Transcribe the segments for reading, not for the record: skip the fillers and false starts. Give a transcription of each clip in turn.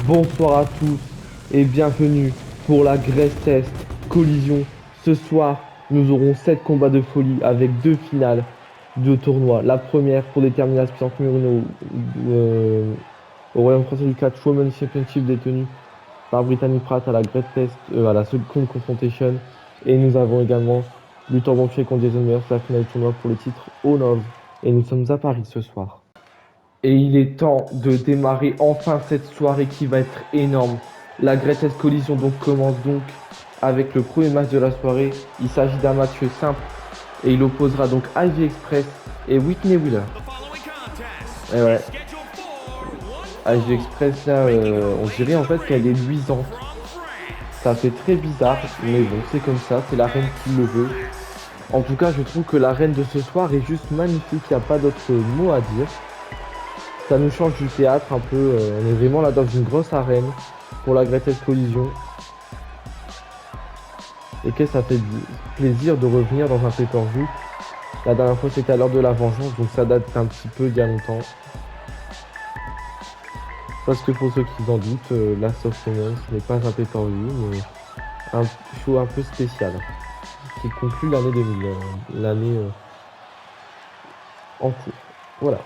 Bonsoir à tous et bienvenue pour la Greatest Collision. Ce soir, nous aurons 7 combats de folie avec 2 finales de tournoi. La première pour déterminer la puissance numéro 1 au Royaume français du catch Women's Championship détenu par Brittany Pratt à la à la seconde confrontation. Et nous avons également Luthor Bompier contre Jason Meyers, la finale du tournoi pour le titre Honor. Et nous sommes à Paris ce soir. Et il est temps de démarrer enfin cette soirée qui va être énorme. La Greatest Collision commence donc avec le premier match de la soirée. Il s'agit d'un match simple et il opposera donc Ivy Express et Whitney Wheeler. Et ouais, Ivy Express là, on dirait en fait qu'elle est luisante. Ça fait très bizarre, mais bon, c'est comme ça, c'est la reine qui le veut. En tout cas, je trouve que la reine de ce soir est juste magnifique, il n'y a pas d'autre mot à dire. Ça nous change du théâtre un peu. On est vraiment là dans une grosse arène pour la Greatest Collision. Et que ça fait plaisir de revenir dans un pay-per-view. La dernière fois c'était à l'heure de la vengeance, donc ça date un petit peu d'il y a longtemps. Parce que pour ceux qui en doutent, Last of Us n'est pas un pay-per-view, mais un show un peu spécial qui conclut l'année 2000, l'année en cours. Voilà.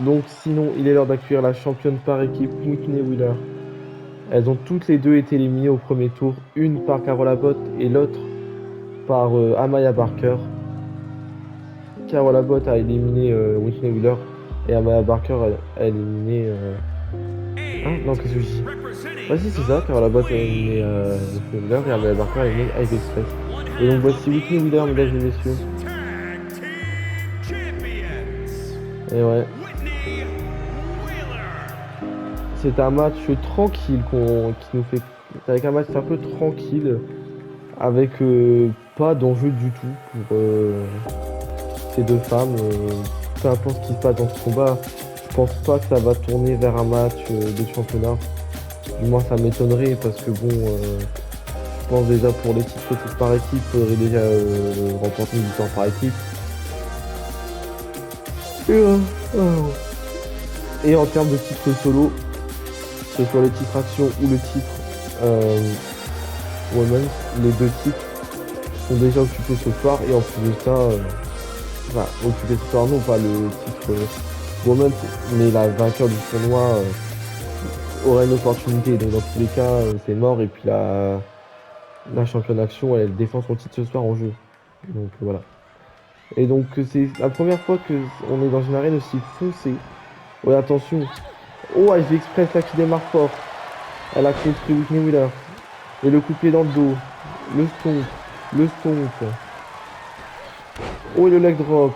Donc sinon, il est l'heure d'accueillir la championne par équipe, Whitney Wheeler. Elles ont toutes les deux été éliminées au premier tour, une par Carol Abbott et l'autre par Amaya Barker. Carol Abbott a éliminé Whitney Wheeler et Amaya Barker a éliminé... Hein? Non, qu'est-ce que je dis? Vas-y, c'est ça, Carol Abbott a éliminé Whitney Wheeler et Amaya Barker a éliminé Ivy Express. Et donc voici Whitney Wheeler, mesdames et messieurs. Et ouais. C'est un match tranquille qui nous fait... Avec un match un peu tranquille, avec pas d'enjeu du tout pour ces deux femmes. Peu importe ce qui se passe dans ce combat, je pense pas que ça va tourner vers un match de championnat. Du moins, ça m'étonnerait parce que bon, je pense déjà pour les titres par équipe, il faudrait déjà remporter une victoire par équipe. Et en termes de titres solo, que ce soit le titre action ou le titre women's, les deux titres sont déjà occupés ce soir. Et en plus de ça, enfin, occupés ce soir, non pas le titre women's, mais la vainqueur du tournoi aura une opportunité. Donc dans tous les cas, c'est mort. Et puis la championne action, elle défend son titre ce soir en jeu. Donc voilà. Et donc c'est la première fois que on est dans une arène aussi foncée. Ouais, attention. Oh, Ivy Express là qui démarre fort. Elle a contré Whitney Wheeler. Et le coup de pied dans le dos. Le stomp. Le stomp. Oh, et le leg drop.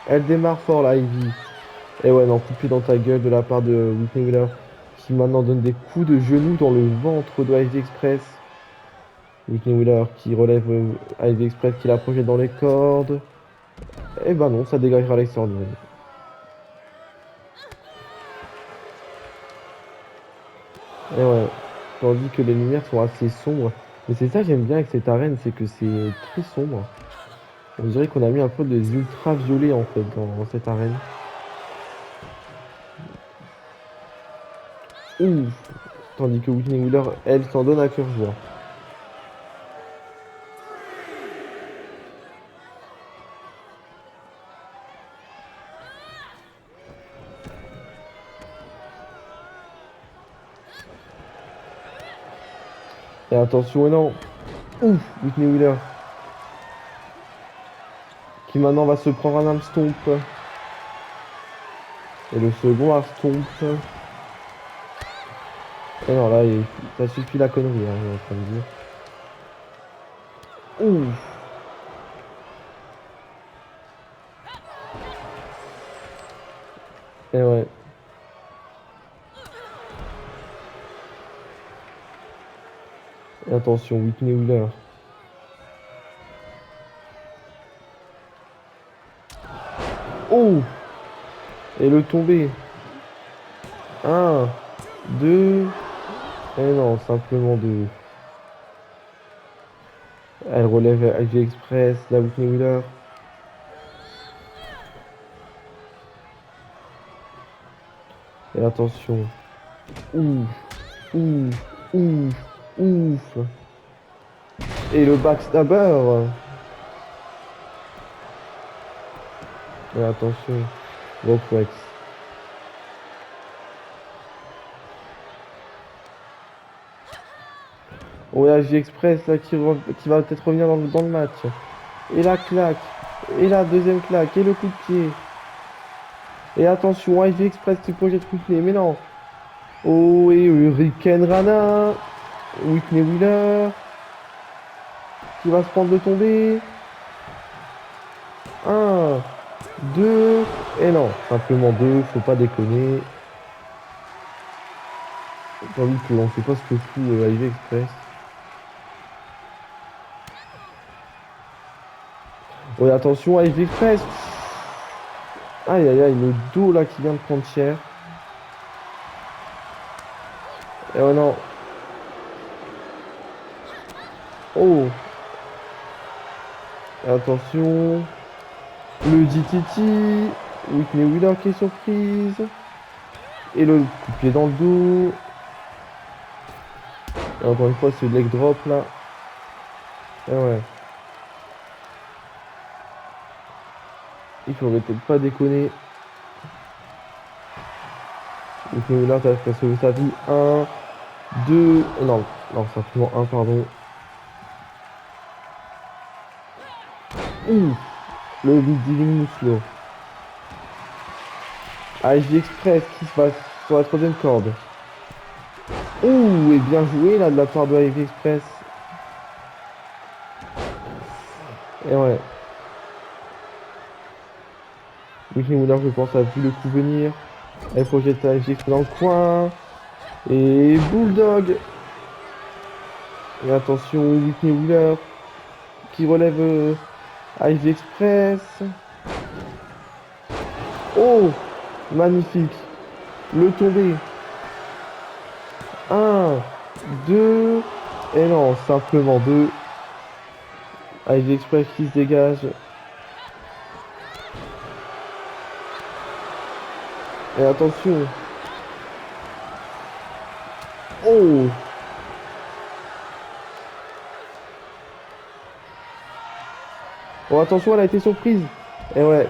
Elle démarre fort là, Ivy. Et ouais, non, coup de pied dans ta gueule de la part de Whitney Wheeler. Qui maintenant donne des coups de genoux dans le ventre de Ivy Express. Whitney Wheeler qui relève Ivy Express qui la projette dans les cordes. Et bah non, ça dégagera Alexandre. Et ouais. Tandis que les lumières sont assez sombres. Mais c'est ça que j'aime bien avec cette arène, c'est que c'est très sombre. On dirait qu'on a mis un peu des ultraviolets en fait dans cette arène. Ouf. Tandis que Whitney Wheeler, elle, s'en donne à cœur joie. Et attention, et non. Ouf, Whitney Wheeler. Qui maintenant va se prendre un arm stomp. Et le second arm stomp. Et non, là, ça suffit la connerie, hein, on est en train de dire. Ouf. Et ouais. Et attention, Whitney Wheeler. Oh. Et le tombé. Un, deux. Et non, simplement deux. Elle relève Ivy Express, la Whitney Wheeler. Et attention. Ouf, ouf, ouf, ouf. Et le backstabber. Et attention, Ropex. Oh, la J-Express là qui va peut-être revenir dans le match. Et la claque. Et la deuxième claque. Et le coup de pied. Et attention, Ivy Express qui projette Whitney. Mais non. Oh, et Hurricane Rana. Whitney Wheeler. Qui va se prendre de tomber. 1, 2. Et non, simplement 2. Faut pas déconner. Tandis qu'on sait pas ce que fout Ivy Express. Oui, attention, Ivy Express. Aïe aïe aïe, le dos là qui vient de prendre cher. Et oh non. Oh. Attention. Le DTT. Whitney Wheeler qui est surprise. Et le coup de pied dans le dos. Et encore une fois, ce leg drop là. Et ouais. Il faudrait peut-être pas déconner. Whitney Wheeler qui a sauvé sa vie. 1, 2. Non, non, simplement 1, pardon. Ouh. Le Big Diving Mousselot. Ivy Express qui se passe sur la troisième corde. Ouh, et bien joué là de la part de Ivy Express. Et ouais. Whitney Wheeler, je pense, a vu le coup venir. Elle projette Ivy Express dans le coin. Et Bulldog. Et attention, Whitney Wheeler qui relève Ivy Express. Oh, magnifique. Le tombé. 1, 2. Et non, simplement 2. Ivy Express qui se dégage. Et attention. Oh. Oh, attention, elle a été surprise. Et ouais.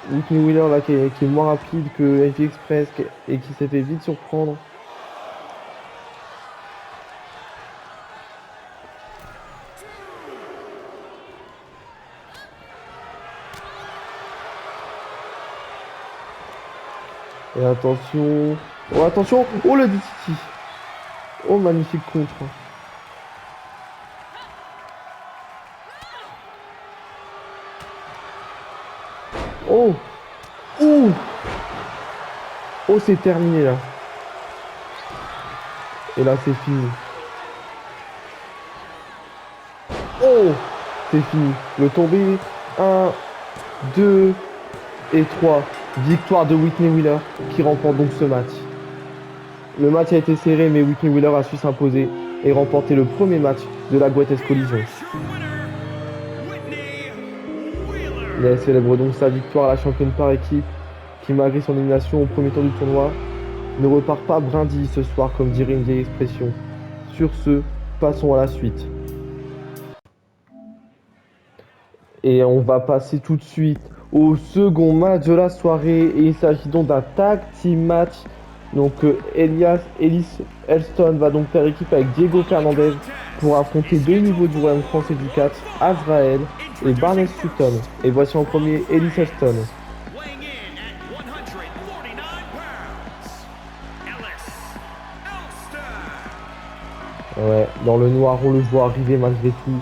Whitney Wheeler là qui est moins rapide que Ivy Express et qui s'est fait vite surprendre. Et attention. Oh, attention. Oh, le DTT. Oh, magnifique contre. Oh. Ouh. Oh, c'est terminé là. Et là, c'est fini. Oh. C'est fini. Le tombé. 1, 2 et 3. Victoire de Whitney Wheeler qui remporte donc ce match. Le match a été serré, mais Whitney Wheeler a su s'imposer et remporter le premier match de la Greatest Collision. Et elle célèbre donc sa victoire à la championne par équipe, qui malgré son élimination au premier tour du tournoi, ne repart pas brindille ce soir, comme dirait une vieille expression. Sur ce, passons à la suite. Et on va passer tout de suite au second match de la soirée. Et il s'agit donc d'un tag team match. Donc Ellis Elston va donc faire équipe avec Diego Fernandez pour affronter deux niveaux du royaume français du 4, Azrael et Barnes Sutton. Et voici en premier Ellis Elston. Ouais, dans le noir on le voit arriver malgré tout.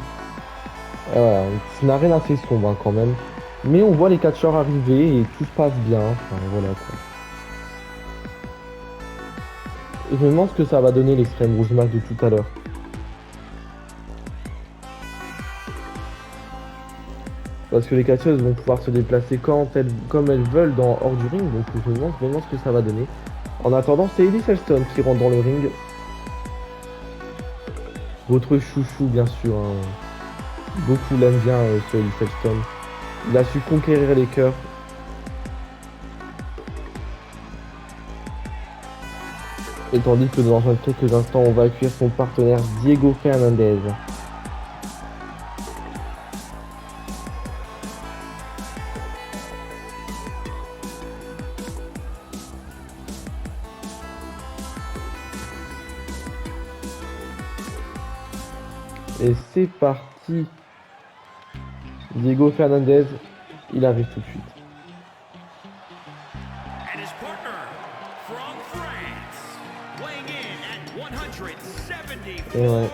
Voilà, c'est une arène assez sombre hein, quand même. Mais on voit les catcheurs arriver et tout se passe bien. Enfin voilà quoi. Et je me demande ce que ça va donner l'extrême rouge match de tout à l'heure. Parce que les catcheuses vont pouvoir se déplacer comme elles veulent hors du ring. Donc je me demande ce que ça va donner. En attendant, c'est Ellis Elston qui rentre dans le ring. Votre chouchou bien sûr. Hein. Beaucoup l'aiment bien ce Ellis Elston. Il a su conquérir les cœurs. Et tandis que dans quelques instants, on va accueillir son partenaire Diego Fernandez. Et c'est parti. Diego Fernandez, il arrive tout de suite. Et ouais.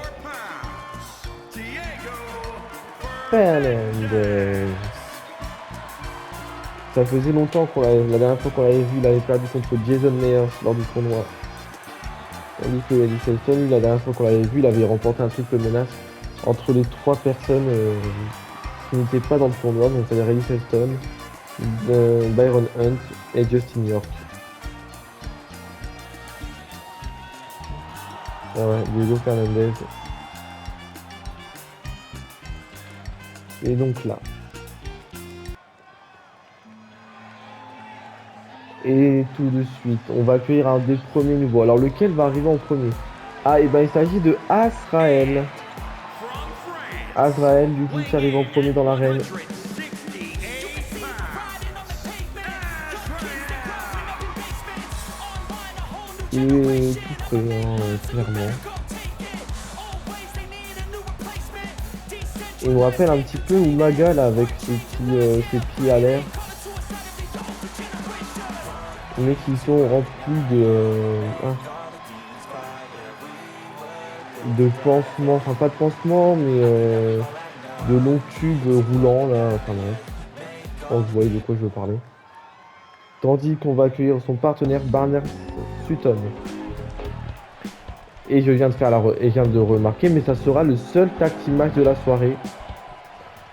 Fernandez. Ça faisait longtemps qu'on l'avait, la dernière fois qu'on l'avait vu, il avait perdu contre Jason Meyers lors du tournoi. Tandis que Elie Selson, la dernière fois qu'on l'avait vu, il avait remporté un triple menace entre les trois personnes qui n'étaient pas dans le tournoi, donc c'est-à-dire Elie Selson, Byron Hunt et Justin York. Ah ouais, Diego Fernandez. Et donc là. Et tout de suite, on va accueillir un des premiers nouveaux. Alors lequel va arriver en premier? Ah, et ben il s'agit de Azrael. Azrael, du coup, qui arrive en premier dans l'arène. Il est tout prêt, hein, clairement. Il me rappelle un petit peu Umaga là, avec ses pieds à l'air. Mais qui sont remplis de pansements, enfin pas de pansements, mais de longs tubes roulants là, enfin bref. Je pense que vous voyez de quoi je veux parler. Tandis qu'on va accueillir son partenaire Barnes Sutton. Et je viens de remarquer, mais ça sera le seul tag team match de la soirée.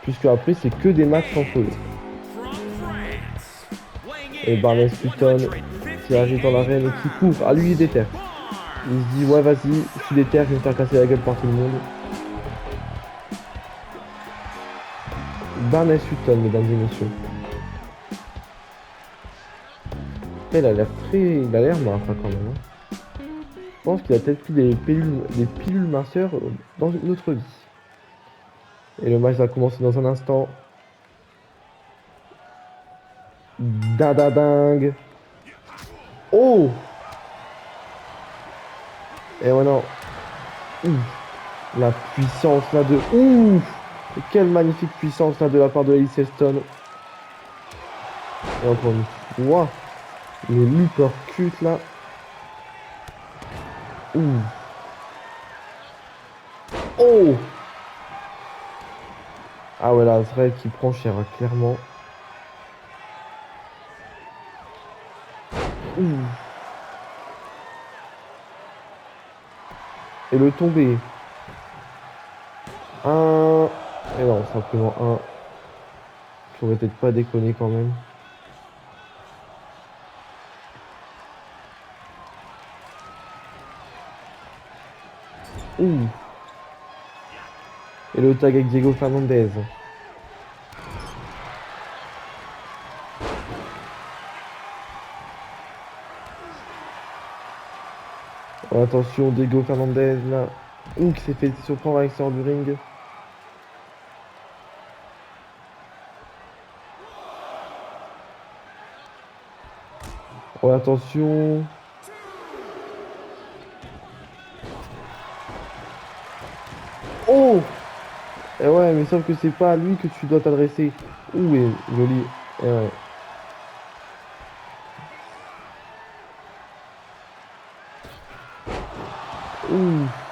Puisque après c'est que des matchs en solo. Et Barnes Sutton qui arrive dans l'arène et qui court, à lui il est déter. Il se dit ouais vas-y, je suis déter, je vais me faire casser la gueule par tout le monde. Barnes Sutton, mesdames et messieurs. Il a l'air mince hein, quand même. Hein. Je pense qu'il a peut-être pris des pilules minceurs dans notre vie. Et le match va commencer dans un instant. Dadading. Oh. Et voilà. La puissance là de... Ouf. Quelle magnifique puissance là de la part de Elie Selson. Et encore une fois. Les l'uppercut là. Oh. Ah ouais là, Azrael qui prend cher, hein, clairement. Et le tombé. Un. Et non, simplement un. J'aurais peut-être pas déconné quand même. Et le tag avec Diego Fernandez. Oh, attention, Diego Fernandez là. Qui s'est fait surprendre avec sort du ring. Oh, attention. Oh. Et ouais, mais sauf que c'est pas à lui que tu dois t'adresser. Et joli. Et ouais.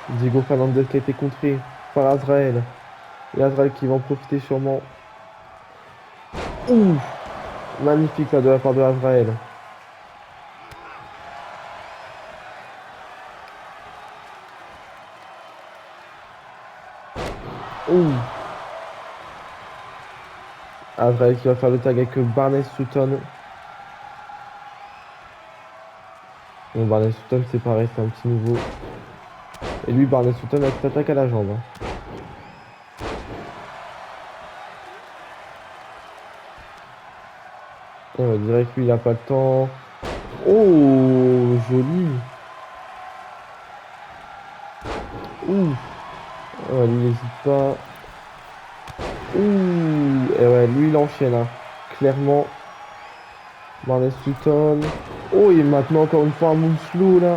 Diego Fernandez qui a été contré par Azrael. Et Azrael qui va en profiter sûrement. Magnifique là de la part de Azrael. Azrael qui va faire le tag avec Barnes Sutton. Bon, Barnes Sutton c'est pareil, c'est un petit nouveau. Et lui, Barnes Sutton a cette attaque à la jambe. Et on dirait que lui il a pas le temps. Oh, joli. Ouh. Ouais, lui, il n'hésite pas. Ouh. Et ouais, lui, il enchaîne, hein. Clairement. Barnes Sutton. Oh, et maintenant, encore une fois, un move slow, là.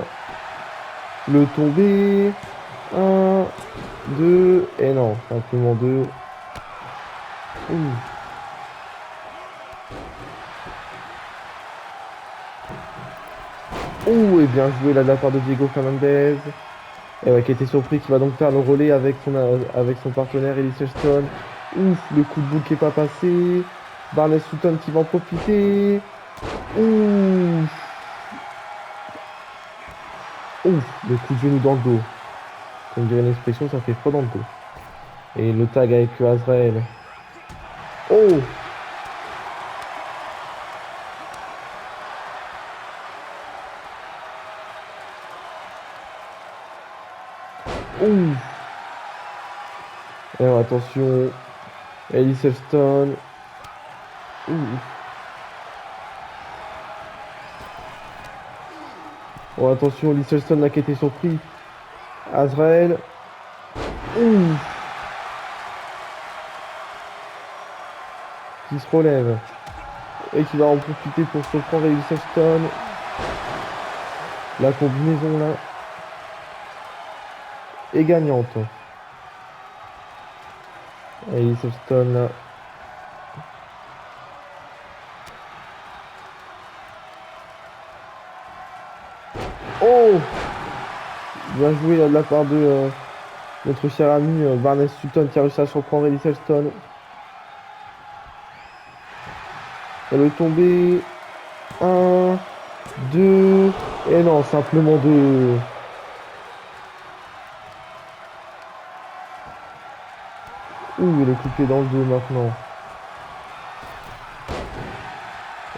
Le tombé. Un, deux. Et non, simplement deux. Ouh. Ouh, et bien joué là de la part de Diego Fernandez. Et ouais, qui était surpris, qui va donc faire le relais avec son partenaire Ellis Stone. Ouf, le coup de boule qui est pas passé. Barnes Sutton qui va en profiter. Ouf, ouf, le coup de genou dans le dos. Comme dirait l'expression, ça fait froid dans le dos. Et le tag avec Azrael. Oh, ouf. Et ouais, attention, Ellis Stone. Ouf. Oh, attention, Ellis Stone là qui a été surpris. Azrael. Ouf, qui se relève. Et qui va en profiter pour surprendre Ellis Stone. La combinaison là est gagnante. Ellis Stone là. Oh! Bien joué là, de la part de notre cher ami Barnes Sutton qui a réussi à surprendre Ellis Stone. Elle est tombée. Un, deux. Et non, simplement deux. Ouh, il est coupé dans le dos maintenant.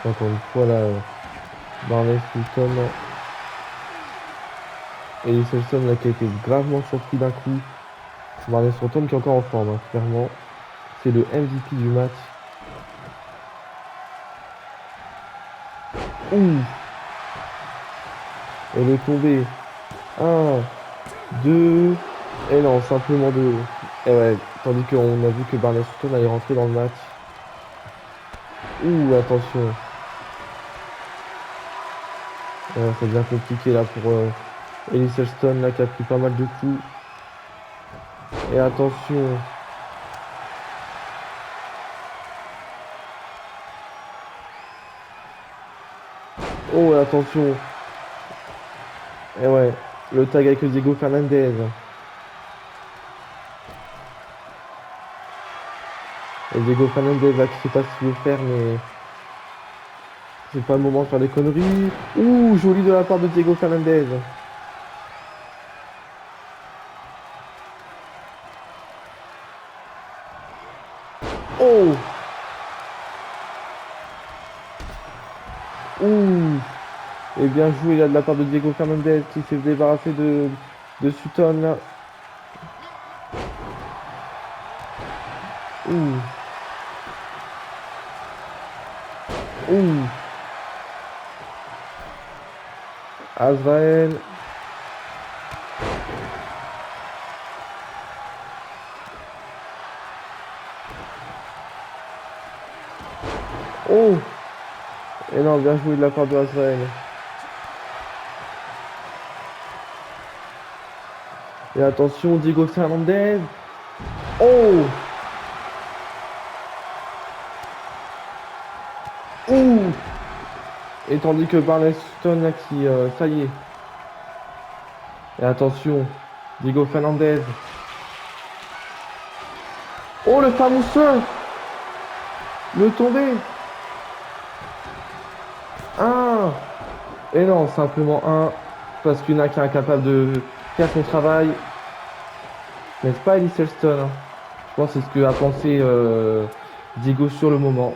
Encore une fois là, Barnes Sutton. Ellis Stone là qui a été gravement surpris d'un coup. Barnes Sutton qui est encore en forme, hein, clairement. C'est le MVP du match. Ouh! Elle est tombée. Un, deux. Et non, simplement deux. Et ouais, tandis qu'on a vu que Barnes Sutton allait rentrer dans le match. Ouh, attention. C'est bien compliqué là pour Ellis Stone là qui a pris pas mal de coups. Et attention. Oh, et attention. Et ouais, le tag avec Diego Fernandez. Et Diego Fernandez là qui sait pas ce qu'il veut faire, mais c'est pas le moment de faire des conneries. Ouh, joli de la part de Diego Fernandez. Oh! Ouh! Et bien joué là de la part de Diego Fernandez qui s'est débarrassé de Sutton là. Ouh! Ouh! Azrael. Oh! Et non, bien joué de la part de Azrael. Et attention, Diego Fernandez. Oh! Ouh! Et tandis que Barnes Stone là qui... ça y est. Et attention, Diego Fernandez. Oh, le fameux surf! Le tombé! Un! Et non, simplement un. Parce qu'il y en a qui est incapable de faire son travail. N'est-ce pas, Ellis Stone, hein? Je pense que c'est ce que a pensé Diego sur le moment.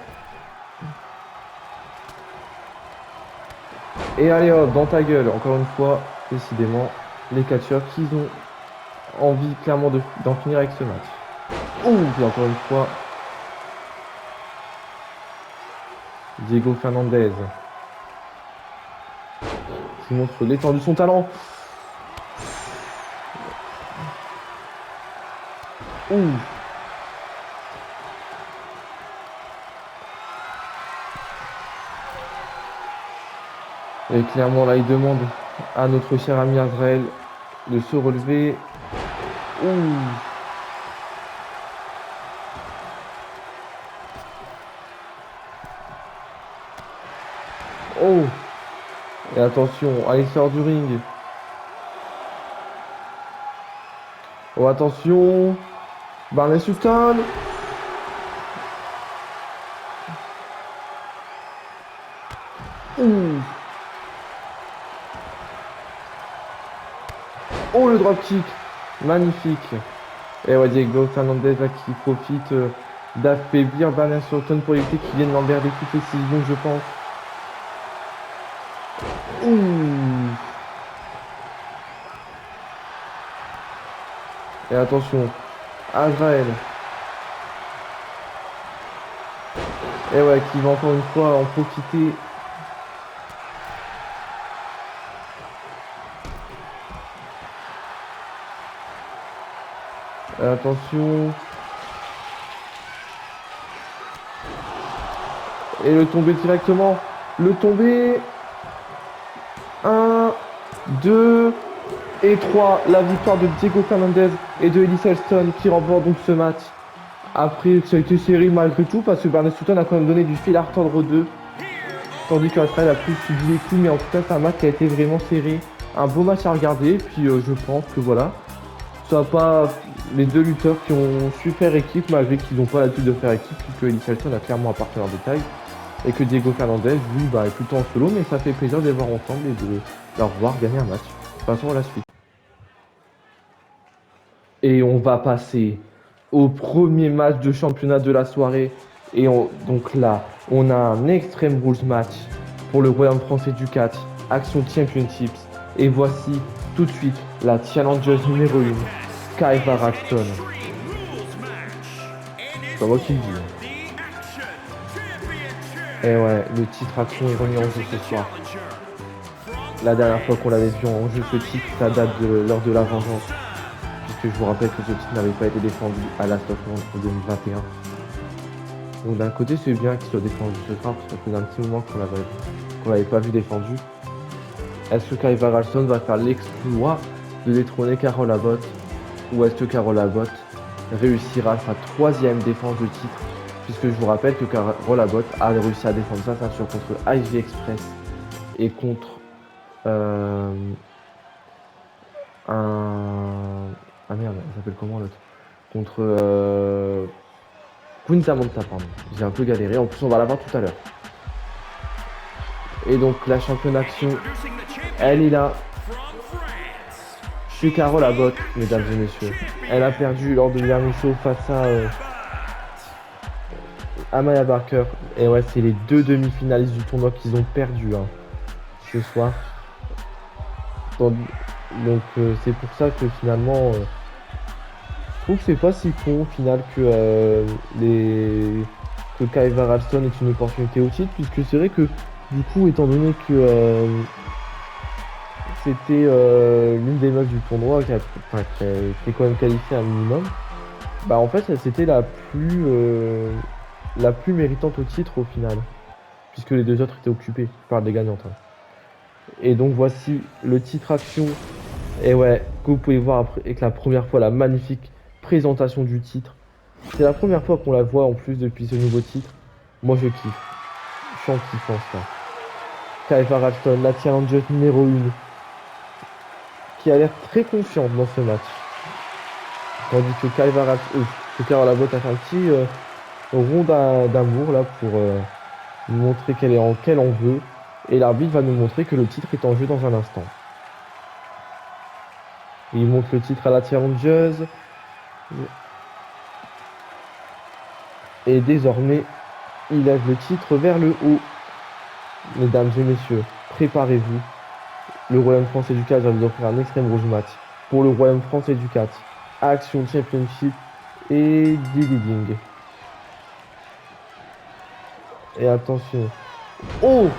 Et allez hop, dans ta gueule, encore une fois, décidément, les catcheurs qui ont envie clairement d'en finir avec ce match. Ouh, et encore une fois, Diego Fernandez qui montre l'étendue de son talent. Ouh. Et clairement, là, il demande à notre cher ami Azrael de se relever. Ouh. Oh. Et attention, allez, sort du ring. Oh, attention. Barney Sutton. Ouh. Oh, le dropkick. Magnifique. Et ouais, Diego Fernandez là, qui profite d'affaiblir Barney Sutton pour éviter qu'il vienne l'emmerder toutes les 6 secondes, je pense. Ouh. Et attention, Azrael. Et ouais, qui va encore une fois en profiter. Attention. Et le tomber directement. Le tomber. 1, 2 et 3. La victoire de Diego Fernandez et de Ellis Elston qui remporte donc ce match. Après, ça a été serré malgré tout parce que Barney Sutton a quand même donné du fil à retordre 2. Tandis que Astral a plus subi les coups. Mais en tout cas, c'est un match qui a été vraiment serré. Un beau match à regarder. Puis je pense que voilà. Ce soit pas les deux lutteurs qui ont su faire équipe malgré qu'ils n'ont pas l'habitude de faire équipe. Puisque Ellis Elston a clairement un partenaire de taille. Et que Diego Fernandez, lui, est plutôt en solo. Mais ça fait plaisir de les voir ensemble et de leur voir gagner un match. Passons à la suite. Et on va passer au premier match de championnat de la soirée. Et donc là, on a un Extreme Rules match pour le Royaume français du 4, Action Championships. Et voici tout de suite la challengeuse numéro 1, Kaiva Raxton. C'est moi qui le dis. Et ouais, le titre Action est remis en jeu ce soir. La dernière fois qu'on l'avait vu en jeu, ce titre, ça date de lors de la vengeance. Puisque je vous rappelle que ce titre n'avait pas été défendu à Last of Us en 2021. Donc d'un côté c'est bien qu'il soit défendu ce soir, parce que ça faisait un petit moment qu'on l'avait pas vu défendu. Est-ce que Kaiva Raxton va faire l'exploit de détrôner Carol Abbott, ou est-ce que Carol Abbott réussira sa 3e défense de titre, puisque je vous rappelle que Carol Abbott a réussi à défendre sa ceinture contre Ivy Express et contre ah merde, elle s'appelle comment l'autre? Contre Queen Samantha, pardon. J'ai un peu galéré, en plus on va la voir tout à l'heure. Et donc la championne Action, elle est là. C'est Carol Abbott, mesdames et messieurs. Elle a perdu lors de dernier show face à Amaya Barker. Et ouais, c'est les 2 demi-finalistes du tournoi qu'ils ont perdu ce soir. Donc c'est pour ça que finalement, je trouve que c'est pas si con au final que Kaiva Raxton est une opportunité au titre, puisque c'est vrai que du coup, étant donné que c'était l'une des meufs du tournoi qui était quand même qualifiée un minimum, bah en fait c'était la plus méritante au titre au final, puisque les 2 autres étaient occupées. Je parle des gagnantes. Et donc voici le titre Action. Et ouais, que vous pouvez voir après, avec la première fois la magnifique présentation du titre. C'est la première fois qu'on la voit en plus depuis ce nouveau titre. Moi je kiffe. Je suis en kiffant ça. Kaiva Raxton, la challengeuse numéro 1, qui a l'air très confiante dans ce match. Tandis que que Carol Abbott a fait un petit rond d'amour là pour nous montrer qu'elle en veut. Et l'arbitre va nous montrer que le titre est en jeu dans un instant. Il montre le titre à la challengeuse. Et désormais, il lève le titre vers le haut. Mesdames et messieurs, préparez-vous. Le Royaume français du 4 va vous offrir un Extreme Rules match pour le Royaume français du 4. Action Championship et Ding. Et attention. Oh!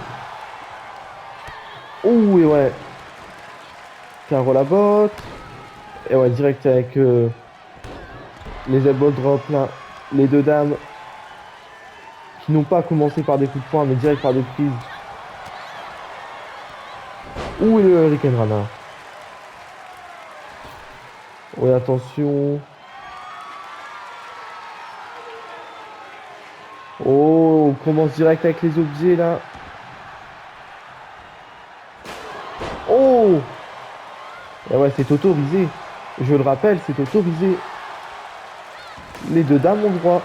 Oh, et ouais. Carol Abbott. Et ouais, direct avec Les elbow drop là. Les deux dames qui n'ont pas commencé par des coups de poing mais direct par des prises. Ouh, et le Hurricane Rana. Oui, attention. Oh, on commence direct avec les objets là. Oh! Et ouais, c'est autorisé. Je le rappelle, c'est autorisé. Les deux dames ont le droit.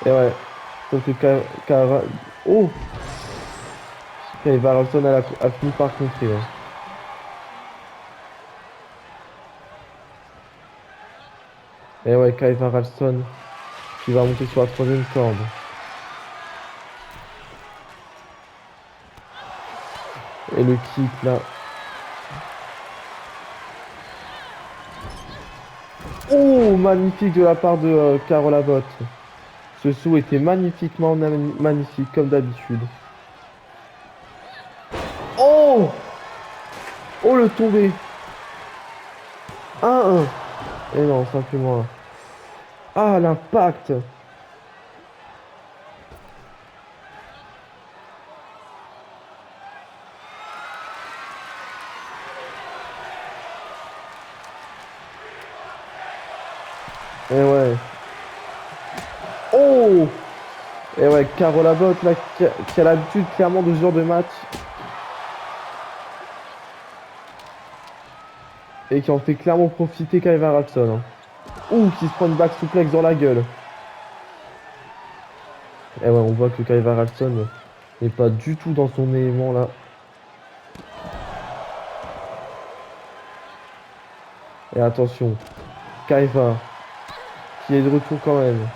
Et ouais. Sauf que Oh! Kai Varalson a fini par contrer. Ouais. Et ouais, Kai Varalson qui va monter sur la troisième corde. Et le kick là. Oh, magnifique de la part de Carole Abbott. Ce saut était magnifiquement magnifique comme d'habitude. Oh! Oh, le tombé. 1-1. Et non, simplement 1. Ah, l'impact. Et ouais. Oh! Et ouais, Carole Abbott là, qui a l'habitude clairement de ce genre de match. Et qui en fait clairement profiter Kai Varalson. Hein. Ouh, qui se prend une back suplex dans la gueule. Et ouais, on voit que Kai Varalson n'est pas du tout dans son élément là. Et attention, Kaiva, qui est de retour quand même.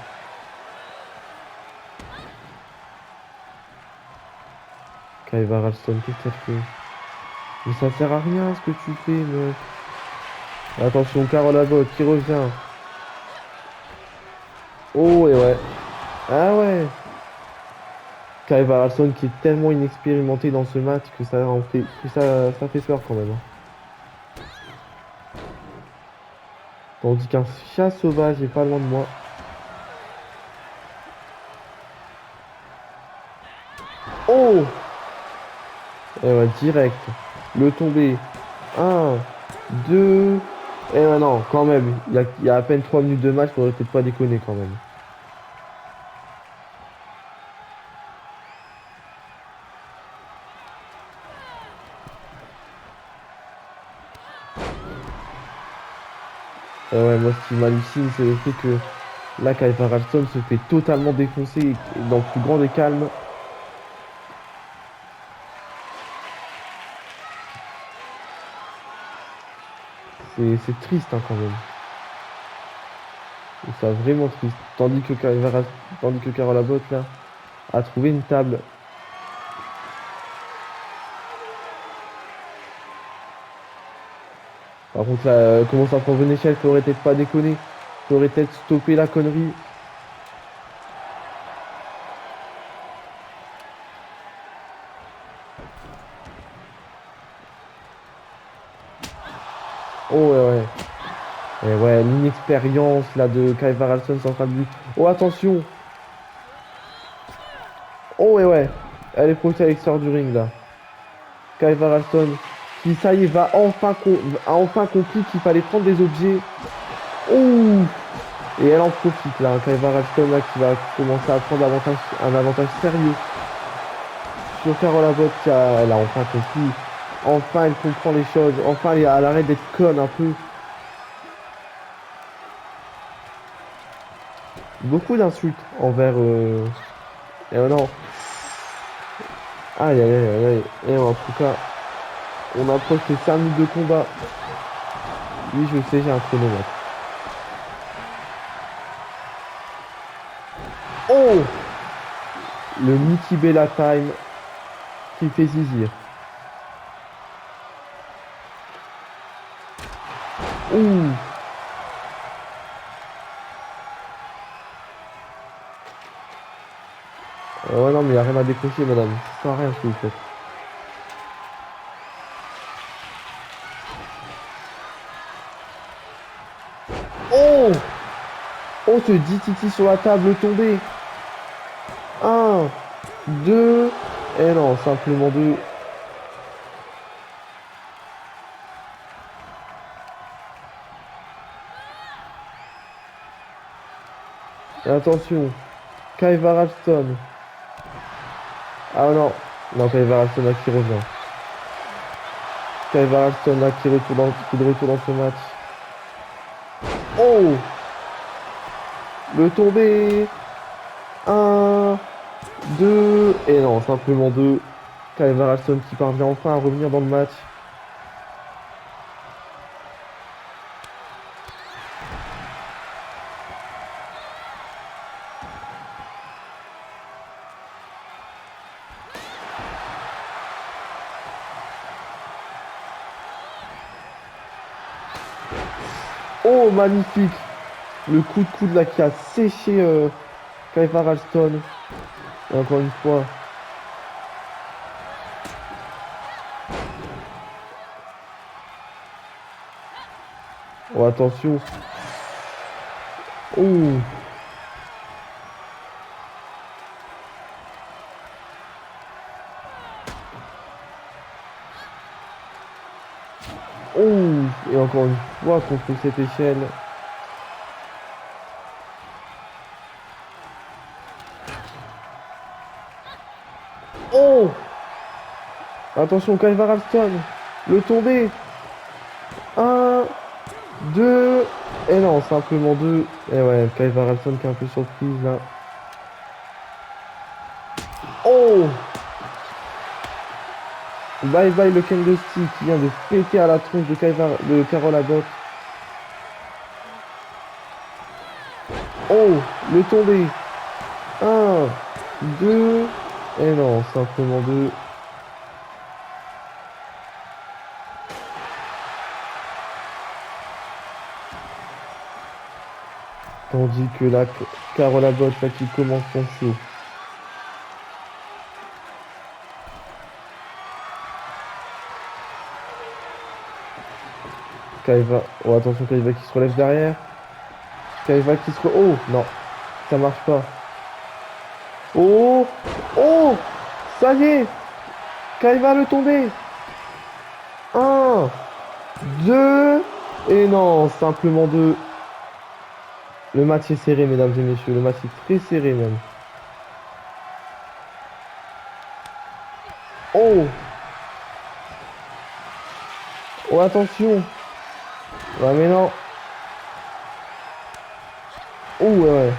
Kaiva Ralston, qu'est-ce qu'elle fait? Mais ça sert à rien ce que tu fais, meuf. Attention, Carole Abbott qui revient. Oh, et ouais. Ah ouais. Kaiva Ralston qui est tellement inexpérimenté dans ce match que ça en fait, que ça fait peur quand même. Hein. Tandis qu'un chat sauvage est pas loin de moi. Oh! Et ouais, direct. Le tombé. Un, 2. Et ouais, non, quand même. Il y a à peine 3 minutes de match, faudrait peut-être pas déconner quand même. Et ouais, moi, ce qui m'hallucine, c'est le fait que là, Kaifa Ralston se fait totalement défoncer dans le plus grand des calmes. C'est triste, hein, quand même. Je trouve ça vraiment triste. Tandis que Carole Abbott, là, a trouvé une table. Par contre, là, commence à prendre une échelle, faudrait peut-être pas déconner. Faudrait peut-être stopper la connerie. Oh, ouais, ouais. Et ouais, l'inexpérience, là, de Kaifa Ralston, c'est en train de lui... Oh, attention! Oh, ouais. Elle est projetée à l'extérieur du ring, là. Kaiva Ralston, qui, ça y est, a enfin compris qu'il fallait prendre des objets. Ouh! Et elle en profite, là. Kaiva Ralston, là, qui va commencer à prendre un avantage sérieux sur Carole Abbott, elle a enfin compris. Enfin, elle comprend les choses. Enfin, elle arrête d'être conne un peu. Beaucoup d'insultes envers... Et non. Aïe, aïe, aïe, aïe. Et en tout cas... On approche les 5 minutes de combat. Oui, je sais, j'ai un chronomètre. Oh! Le Nikki Bella Time qui fait zizir. Ouh! Ouais, non, mais il n'y a rien à décrocher, madame. Ça sert à rien ce que vous faites. Oh, ce DTT sur la table tombé. Un, deux. Et non, simplement deux. Et attention, Kaivar Alston. Ah non, non, Kaivar Alston là qui revient. Kaivar Alston là qui est de retour dans ce match. Oh, le tombé. Un, deux. Et non, simplement deux. Kaivar Alston qui parvient enfin à revenir dans le match. Oh, magnifique. Le coup de coude là qui a séché Kaivar Alston. Et encore une fois. Oh, attention. Oh. Oh. Et encore une fois contre cette échelle. Oh. Attention, Kaivar Alston. Le tombé. Un, deux. Et non, simplement deux. Et ouais, Kaivar Alston qui est un peu surprise là. Oh. Bye bye le Ken Dusty qui vient de péter à la tronche de Carole Abbott. Oh, le tombé. Un, deux. Et non, simplement deux. Tandis que là, Carole Abbott là qui commence son show. Kaiva. Oh, attention, Kaiva qui se relève derrière. Kaiva qui se... Oh, non. Ça marche pas. Oh. Oh. Ça y est. Kaiva le tombé. Un. Deux. Et non, simplement deux. Le match est serré, mesdames et messieurs. Le match est très serré même. Oh. Oh, attention. Ouais, mais non. Oh, ouais, ouais.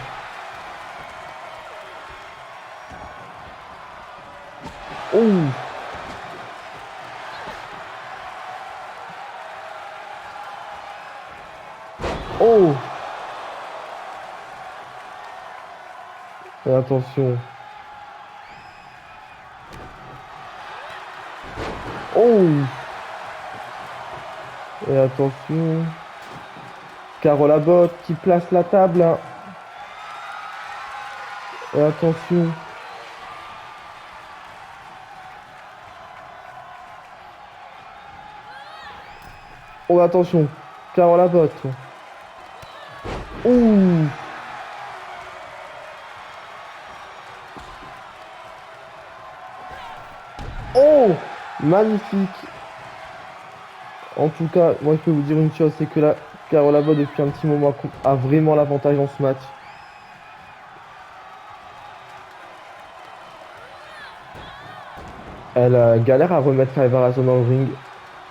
Oh. Oh. Et attention. Oh. Et attention. Carole Abbott qui place la table. Hein. Et attention. Oh, attention. Carole Abbott. Ouh. Oh. Magnifique. En tout cas, moi je peux vous dire une chose, c'est que là, Carole Abbott depuis un petit moment a vraiment l'avantage dans ce match. Elle galère à remettre Alvarado dans le ring.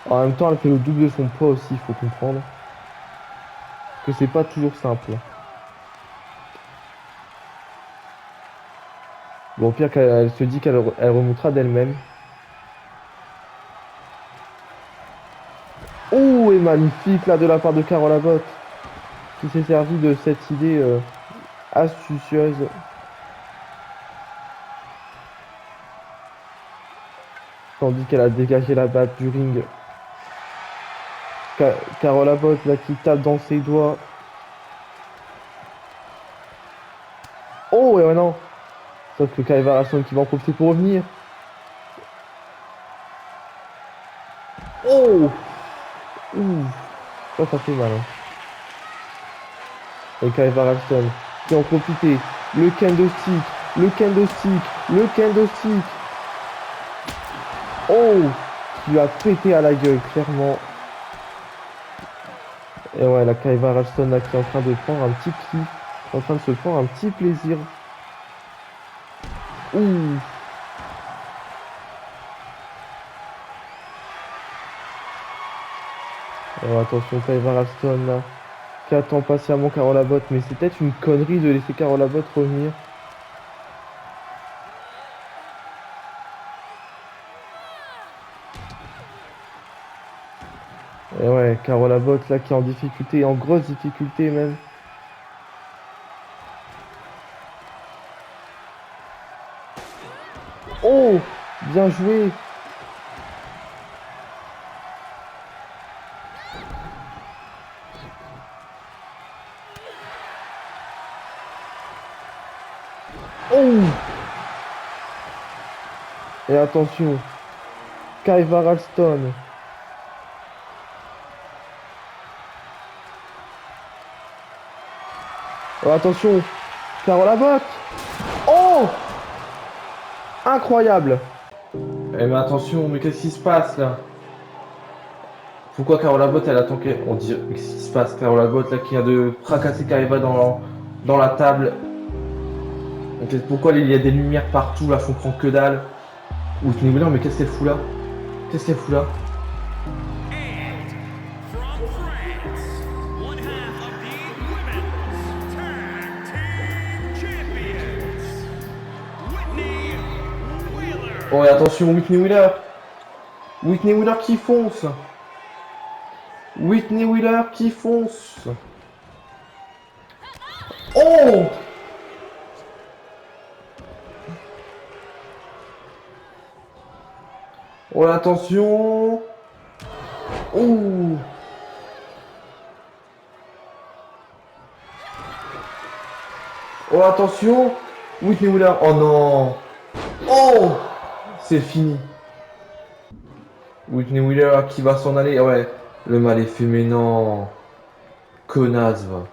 En même temps, elle fait le double de son poids aussi, il faut comprendre. Que c'est pas toujours simple. Bon, au pire, elle se dit elle remontera d'elle-même. Oh, et magnifique là de la part de Carole Abbott. Qui s'est servi de cette idée astucieuse. Tandis qu'elle a dégagé la batte du ring. Carole Abbott là qui tape dans ses doigts. Oh, et ouais, non. Sauf que Kaiva Rasson qui va en profiter pour revenir. Oh! Ouh! Ça fait mal. Hein. Et Kai Varalson qui en profité. Le kendo stick, le kendo stick, le kendo stick. Oh, qui lui a pété à la gueule, clairement. Et ouais, la Kai Varalson là qui est en train de prendre un petit kiff, en train de se prendre un petit plaisir. Ouh. Alors attention, Kai Varalson là, qui attend patiemment Carole Abbott, mais c'est peut-être une connerie de laisser Carole Abbott revenir. Et ouais, Carole Abbott là qui est en difficulté, en grosse difficulté même. Oh, bien joué. Oh. Et attention, Kai Varalson. Oh, attention, Carole Abbott. Oh, incroyable. Eh mais attention, mais qu'est-ce qui se passe là? Pourquoi Carole Abbott elle attend qu'elle... On dit, qu'est-ce qui se passe? Carole Abbott là qui vient de fracasser Kaiva dans la table. Pourquoi il y a des lumières partout là, je comprends que dalle. Whitney Wheeler, mais qu'est-ce qu'elle fout là? Qu'est-ce qu'elle fout là? Oh et attention, Whitney Wheeler! Whitney Wheeler qui fonce! Whitney Wheeler qui fonce! Oh! Oh attention! Oh! Oh attention! Whitney Wheeler! Oh non! Oh! C'est fini. Whitney Wheeler qui va s'en aller. Ouais, le mal est fait, mais non. Connasse, va.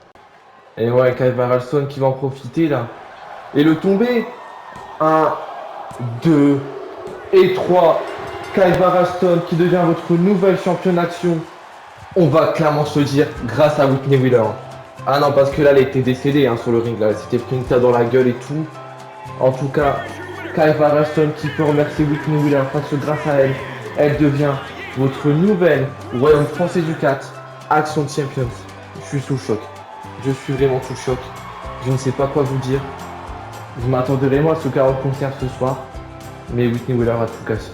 Et ouais, Kai Varalson qui va en profiter là. Et le tomber. 1, 2 et 3. Kai Varalson qui devient votre nouvelle championne d'action. On va clairement se le dire grâce à Whitney Wheeler. Ah non, parce que là, elle était décédée hein, sur le ring. Là, elle s'était pris une tas dans la gueule et tout. En tout cas, Kai Varalson qui peut remercier Whitney Wheeler parce que grâce à elle, elle devient votre nouvelle Royaume français du 4 Action Champions. Je suis sous le choc. Je suis vraiment sous le choc. Je ne sais pas quoi vous dire. Je m'attendais vraiment à ce Carole concert ce soir. Mais Whitney Wheeler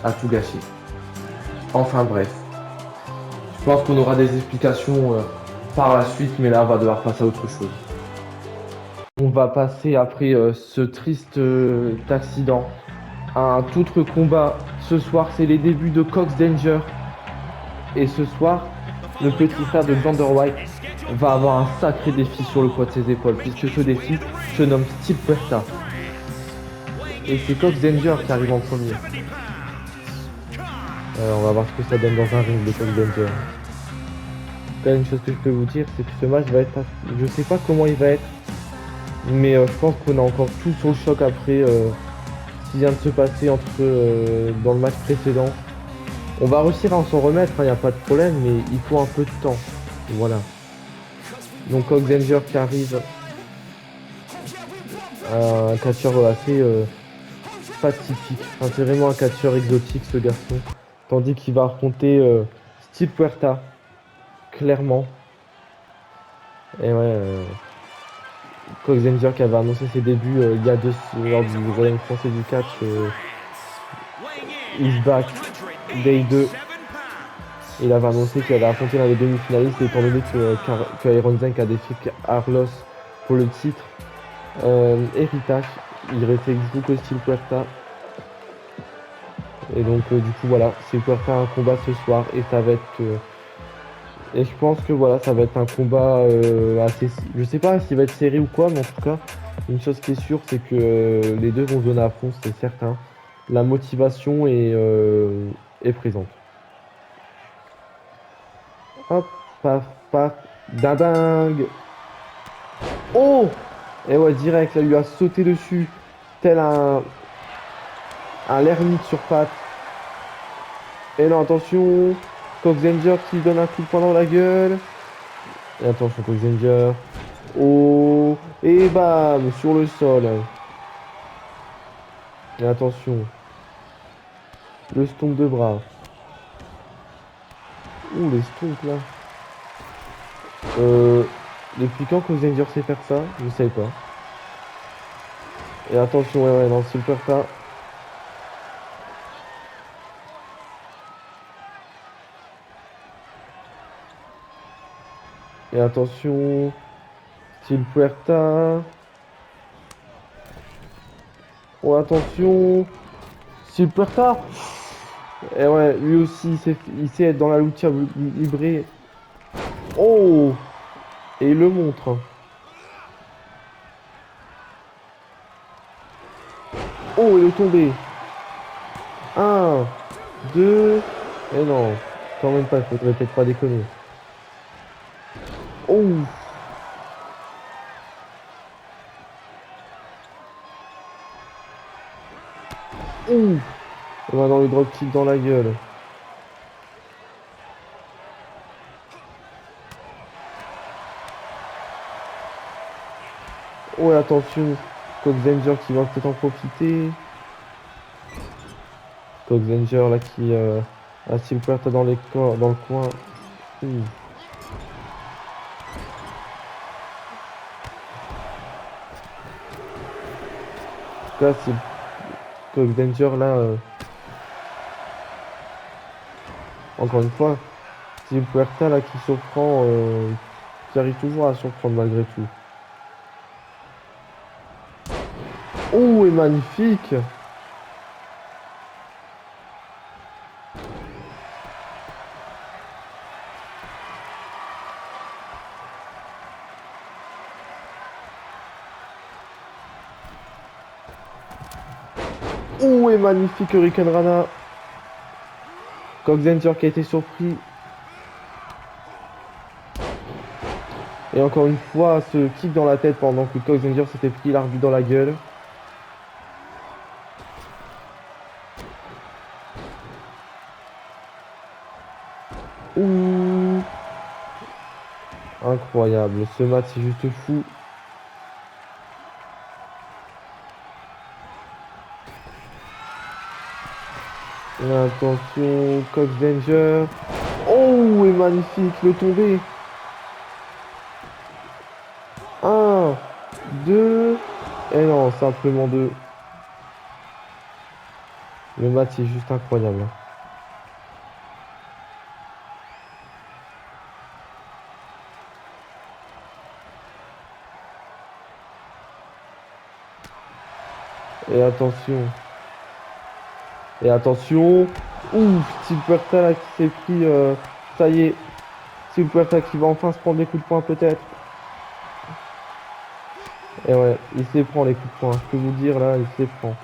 a tout gâché. Enfin bref. Je pense qu'on aura des explications par la suite, mais là on va devoir passer à autre chose. On va passer après ce triste accident à un tout autre combat. Ce soir, c'est les débuts de Cox Danger. Et ce soir, le petit frère de Xander White va avoir un sacré défi sur le poids de ses épaules, puisque ce défi se nomme Steel Puerta. Et c'est Cox Danger qui arrive en premier. On va voir ce que ça donne dans un ring de Cox Danger. Quand même, une chose que je peux vous dire, c'est que ce match va être... Je sais pas comment il va être, mais je pense qu'on est encore tout sur le choc après ce qui vient de se passer dans le match précédent. On va réussir à s'en remettre, il n'y a pas de problème, mais il faut un peu de temps. Voilà. Donc Cox Danger qui arrive, un catcheur assez pas typique. Enfin, c'est vraiment un catcheur exotique ce garçon. Tandis qu'il va affronter Steel Puerta, clairement. Et ouais, Cox Danger qui avait annoncé ses débuts il y a lors du Royaume français du catch. Is back, Day 2. Il avait annoncé qu'il allait affronter l'un des demi-finalistes étant donné que Iron Zank a défié Carlos pour le titre. Héritage, il restait que Steel Puerta. Et donc du coup voilà, Steel Puerta a un combat ce soir et ça va être... et je pense que voilà, ça va être un combat assez... Je sais pas s'il va être serré ou quoi, mais en tout cas, une chose qui est sûre, c'est que les deux vont se donner à fond, c'est certain. La motivation est présente. Hop, paf, paf, dindingue. Oh! Et ouais, direct, là, lui a sauté dessus, tel un l'ermite sur pattes. Et non, attention, Coxenger qui lui donne un coup de poing dans la gueule. Et attention, Coxenger. Oh! Et bam! Sur le sol. Et attention, le stomp de bras. Ouh, les stomps là. Euh, Depuis quand Coxenger sait faire ça? Je sais pas. Et attention, ouais, ouais, dans le super tas. Et attention, style Puerta. Oh, attention, style Puerta. Et ouais, lui aussi, il sait être dans la lucha libre. Oh! Et il le montre. Oh, il est tombé. Un, deux. Et non, quand même pas, il faudrait peut-être pas déconner. Oh! Ouh! Et maintenant le dropkick dans la gueule. Oh, et attention, Coxenger qui va peut-être en profiter. Coxenger là qui a Steel Puerta dans dans le coin. Ouh. Là, c'est Coxenger là. Encore une fois, Steel Puerta là qui surprend, qui arrive toujours à surprendre malgré tout. Oh, et magnifique! Oh, et magnifique Hurricane Rana. Coxenger qui a été surpris. Et encore une fois, ce kick dans la tête pendant que Coxenger s'était pris l'arbitre dans la gueule. Ouh, incroyable. Ce match est juste fou. Et attention, Coxenger. Oh, et magnifique, le tombé. Un, deux. Et non, simplement deux. Le match est juste incroyable. Et attention. Et attention. Ouf, Steel Puerta là qui s'est pris. Ça y est. Steel Puerta qui va enfin se prendre des coups de poing peut-être. Et ouais, il se les prend les coups de poing. Je peux vous dire là, il se les prend.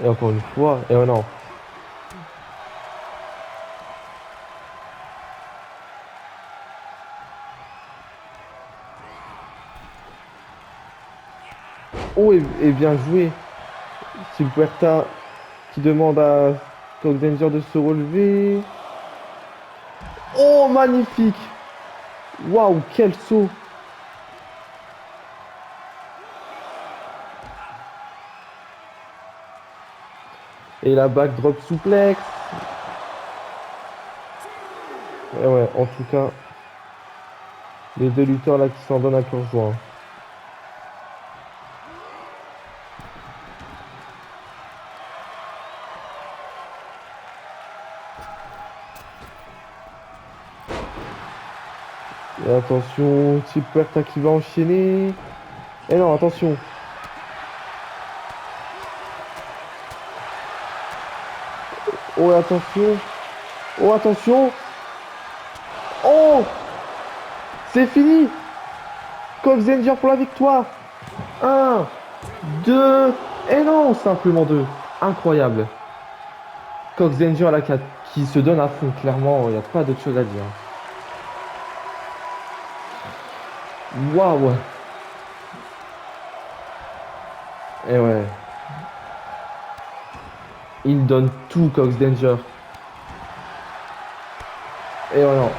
Et encore une fois. Et ouais, non. Oh, et bien joué. Steel Puerta qui demande à Coxenger de se relever. Oh, magnifique! Waouh, quel saut! Et la backdrop souplex. Et ouais, en tout cas, les deux lutteurs là qui s'en donnent à cœur joie. Et attention, Steel Puerta qui va enchaîner. Et non, attention. Oh, attention. Oh, attention. Oh! C'est fini! Coxenger pour la victoire! Un, 2, et non, simplement 2. Incroyable. Coxenger là qui se donne à fond, clairement, il n'y a pas d'autre chose à dire. Waouh! Et ouais. Il donne tout, Cox Danger. Et ouais, non.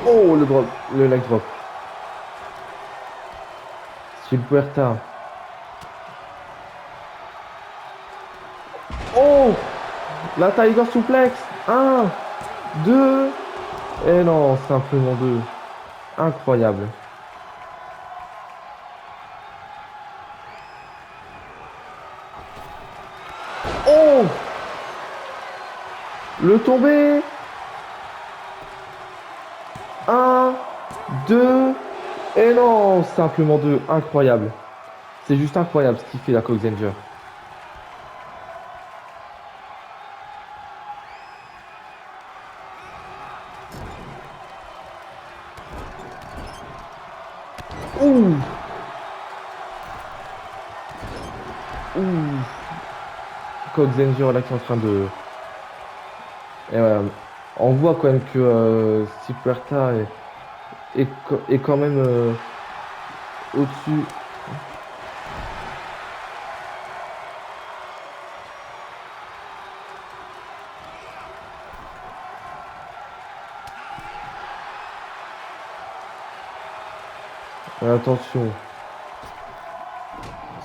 Oh, le drop. Le leg drop. Steel Puerta. Oh! La Tiger Suplex. Un, 2. Et non, simplement 2. Incroyable. Oh! Le tombé. Un, 2. Et non, simplement 2. Incroyable. C'est juste incroyable ce qu'il fait la Cox Danger. Ouh! Ouh! Cox Danger là qui est en train de... Et ouais, on voit quand même que Steve Puerta est quand même au-dessus. Attention.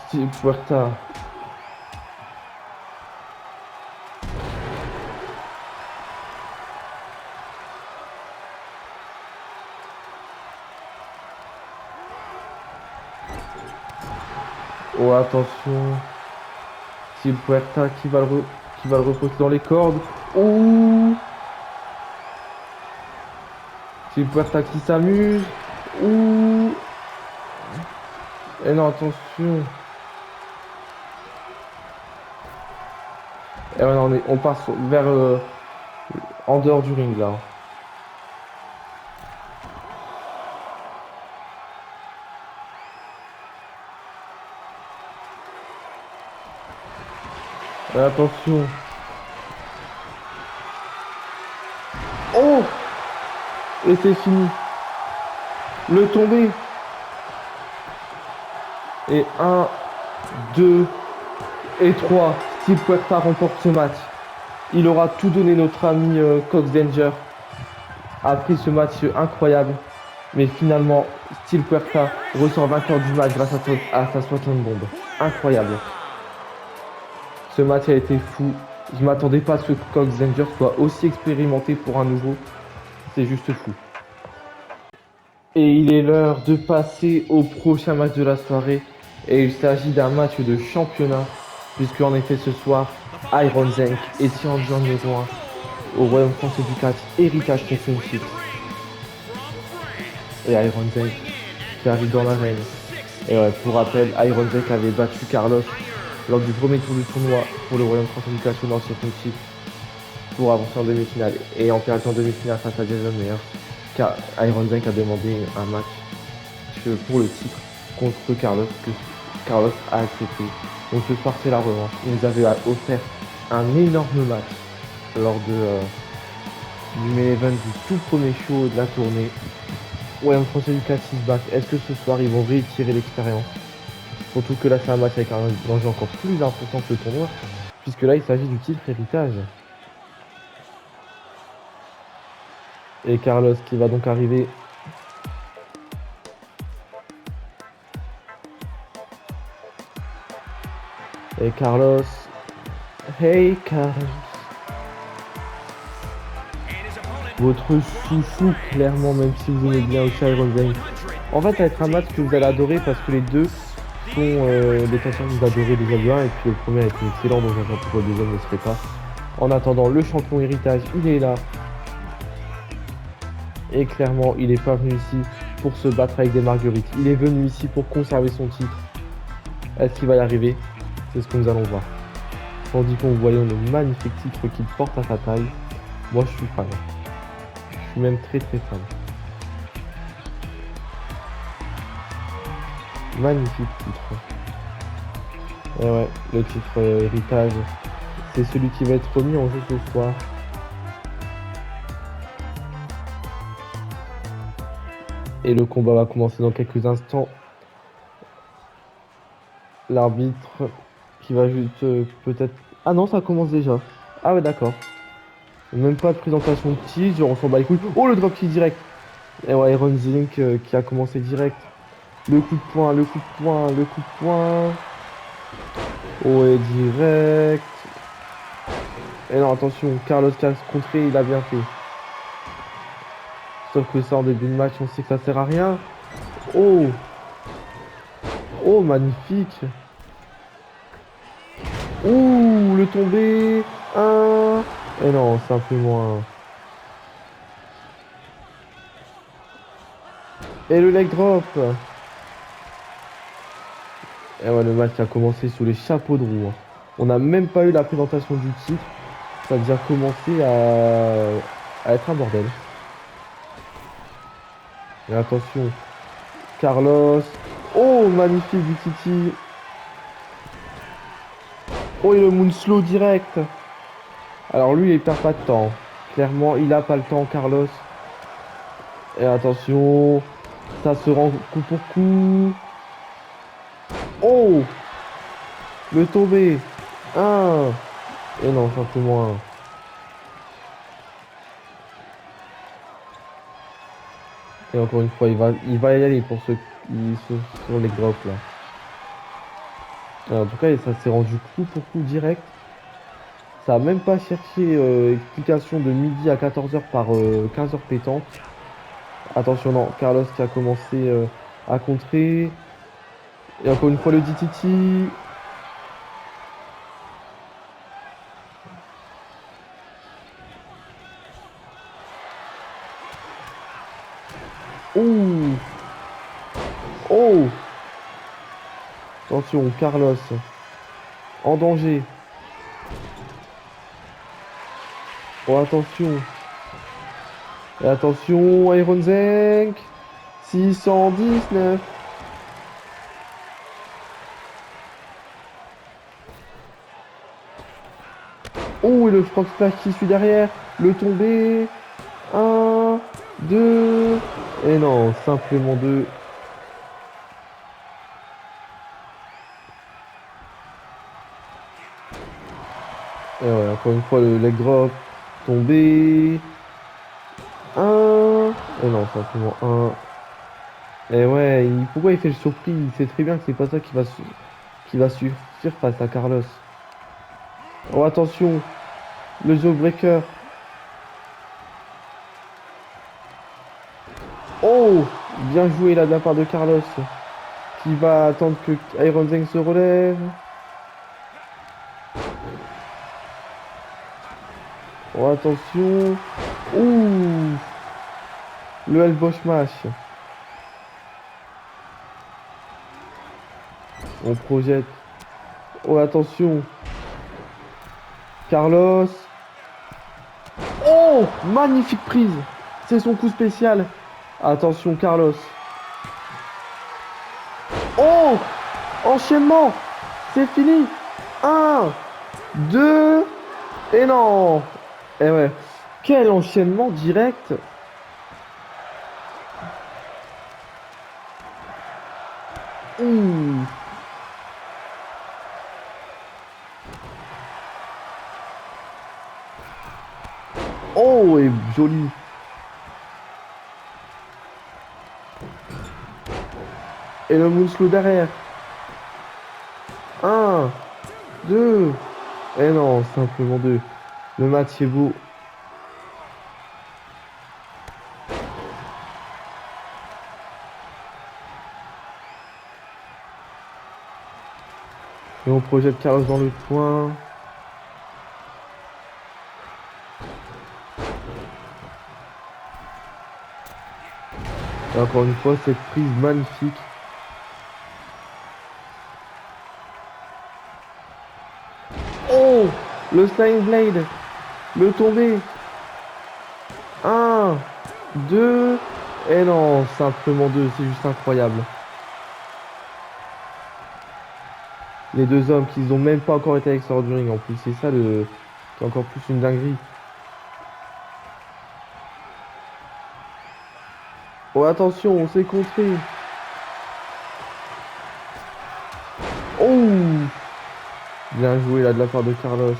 Steve Puerta. Oh, attention. Steve Puerta qui va le reposer dans les cordes. Ouh! Steve Puerta qui s'amuse. Ouh! Et non, attention. Et ouais, non, on passe vers en dehors du ring là. Et attention. Oh! Et c'est fini. Le tombé. Et 1, 2 et 3. Steve Puerta remporte ce match. Il aura tout donné, notre ami Cox Danger. Après ce match incroyable. Mais finalement, Steel Puerta ressort vainqueur du match grâce à sa Swanton Bomb. Incroyable. Ce match a été fou. Je m'attendais pas à ce que Cox Danger soit aussi expérimenté pour un nouveau. C'est juste fou. Et il est l'heure de passer au prochain match de la soirée. Et il s'agit d'un match de championnat. Puisque en effet ce soir, Iron Zank est challenger numéro 1 au Royaume français du 4 Heritage Championship. Et Iron Zank qui arrive dans l'arène. Et ouais, pour rappel, Iron Zank avait battu Carlos lors du premier tour du tournoi pour le Royaume français du 4 Championship pour avancer en demi-finale. Et en perdant en demi-finale face à Jason Meyer, car Iron Zank a demandé un match pour le titre contre Carlos que Carlos a accepté. Donc ce soir c'est la revanche. Il nous avait offert un énorme match lors du main event du tout premier show de la tournée. Royaume français du 4 back. Est-ce que ce soir ils vont réitérer l'expérience? Surtout que là c'est un match avec un enjeu encore plus important que le tournoi, puisque là il s'agit du titre héritage. Et Carlos qui va donc arriver. Et Carlos. Hey Carlos. Votre chouchou, clairement, même si vous aimez bien aussi Iron Zank. En fait, ça va être un match que vous allez adorer parce que les deux sont des façons que vous adorez déjà bien. Et puis le premier a été excellent, donc j'entends pourquoi le deuxième ne serait pas. En attendant, le champion héritage, il est là. Et clairement, il n'est pas venu ici pour se battre avec des marguerites. Il est venu ici pour conserver son titre. Est-ce qu'il va y arriver? C'est ce que nous allons voir. Tandis qu'on voyait le magnifique titre qu'il porte à sa taille. Moi, je suis fan. Je suis même très très fan. Magnifique titre. Et ouais, le titre héritage, c'est celui qui va être remis en jeu ce soir. Et le combat va commencer dans quelques instants. L'arbitre qui va juste peut-être... Ah non, ça commence déjà. Ah ouais, d'accord. Même pas de présentation de tease, on s'en bat les couilles. Oh, le dropkick direct. Et ouais, Iron Zink qui a commencé direct. Le coup de poing, le coup de poing, le coup de poing. Oh, et direct. Et non, attention, Carlos qui a contré, il a bien fait. Sauf que ça, en début de match, on sait que ça sert à rien. Oh, oh, magnifique. Ouh, le tombé. Un. Et non, simplement un. Et le leg drop. Et ouais, le match a commencé sous les chapeaux de roue, hein. On n'a même pas eu la présentation du titre. Ça a déjà commencé à être un bordel. Et attention, Carlos. Oh, magnifique du Titi. Oh, et le Moonslow direct. Alors lui, il perd pas de temps. Clairement, il a pas le temps, Carlos. Et attention, ça se rend coup pour coup. Oh, le tombé. Un. Et non, simplement un. Et encore une fois, il va y aller pour sur les drops là. En tout cas, ça s'est rendu coup pour coup direct. Ça a même pas cherché explication de midi à 14h par 15h pétanque. Attention, non, Carlos qui a commencé à contrer. Et encore une fois, le DTT. Ouh! Oh! Attention, Carlos. En danger. Oh, attention. Et attention, Iron Zenk. 619. Oh, et le frog splash qui suit derrière. Le tombé. Un, deux. Et non, simplement deux. Et ouais, encore une fois, le leg drop. Tombé. Un. Et non, simplement un. Et ouais, pourquoi il fait le surpris? Il sait très bien que c'est pas ça qui va suffire face à Carlos. Oh, attention. Le jawbreaker. Oh! Bien joué là de la part de Carlos. Qui va attendre que Iron Zeng se relève. Oh, attention. Ouh! Le elbow smash. On projette. Oh, attention. Carlos. Oh! Magnifique prise. C'est son coup spécial. Attention, Carlos. Oh! Enchaînement. C'est fini. Un, deux. Et non! Et ouais. Quel enchaînement direct. Ouh. Oh, et joli. Et le Moonslow derrière. Un, deux. Et non, simplement deux. Le match est beau. Et on projette Carlos dans le point. Et encore une fois, cette prise magnifique. Oh! Le Flying Blade. Le tombé. Un, deux. Et non, simplement deux. C'est juste incroyable. Les deux hommes qui n'ont même pas encore été avec du ring en plus. C'est ça qui est encore plus une dinguerie. Oh, attention, on s'est contré. Oh! Bien joué là de la part de Carlos.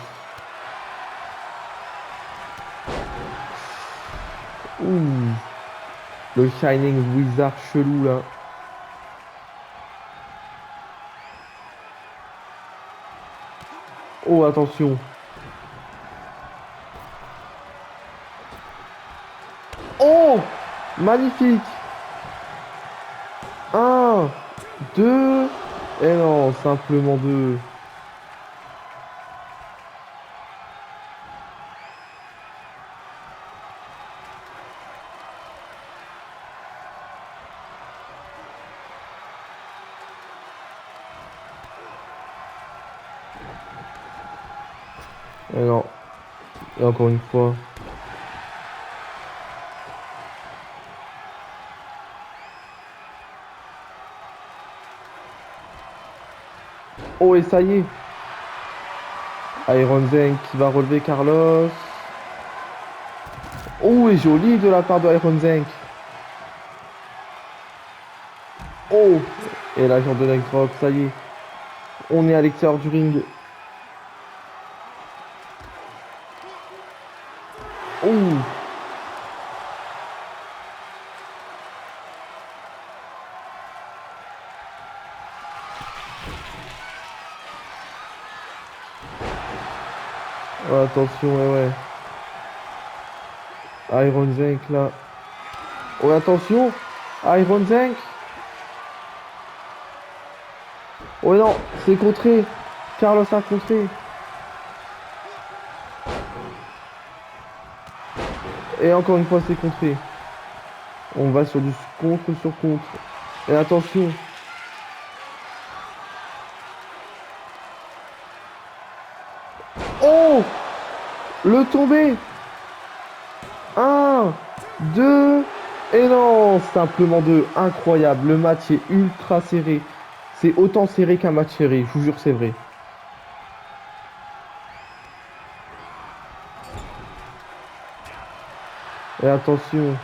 Ouh. Le Shining Wizard chelou là. Oh, attention. Oh! Magnifique! Un, deux, et non, simplement deux. Et non, et encore une fois. Oh, et ça y est. Iron Zenk qui va relever Carlos. Oh, et joli de la part de Iron Zenk. Oh, et là, de leg drop, ça y est. On est à l'extérieur du ring. Oh, oh, attention, ouais, ouais. Iron Zenk là. Oh, attention. Iron Zenk. Oh non, c'est contré. Carlos a contré. Et encore une fois, c'est contré. On va sur du contre sur contre. Et attention. Oh! Le tombé. Un, deux, et non, simplement deux. Incroyable. Le match est ultra serré. C'est autant serré qu'un match serré. Je vous jure, c'est vrai. Et attention.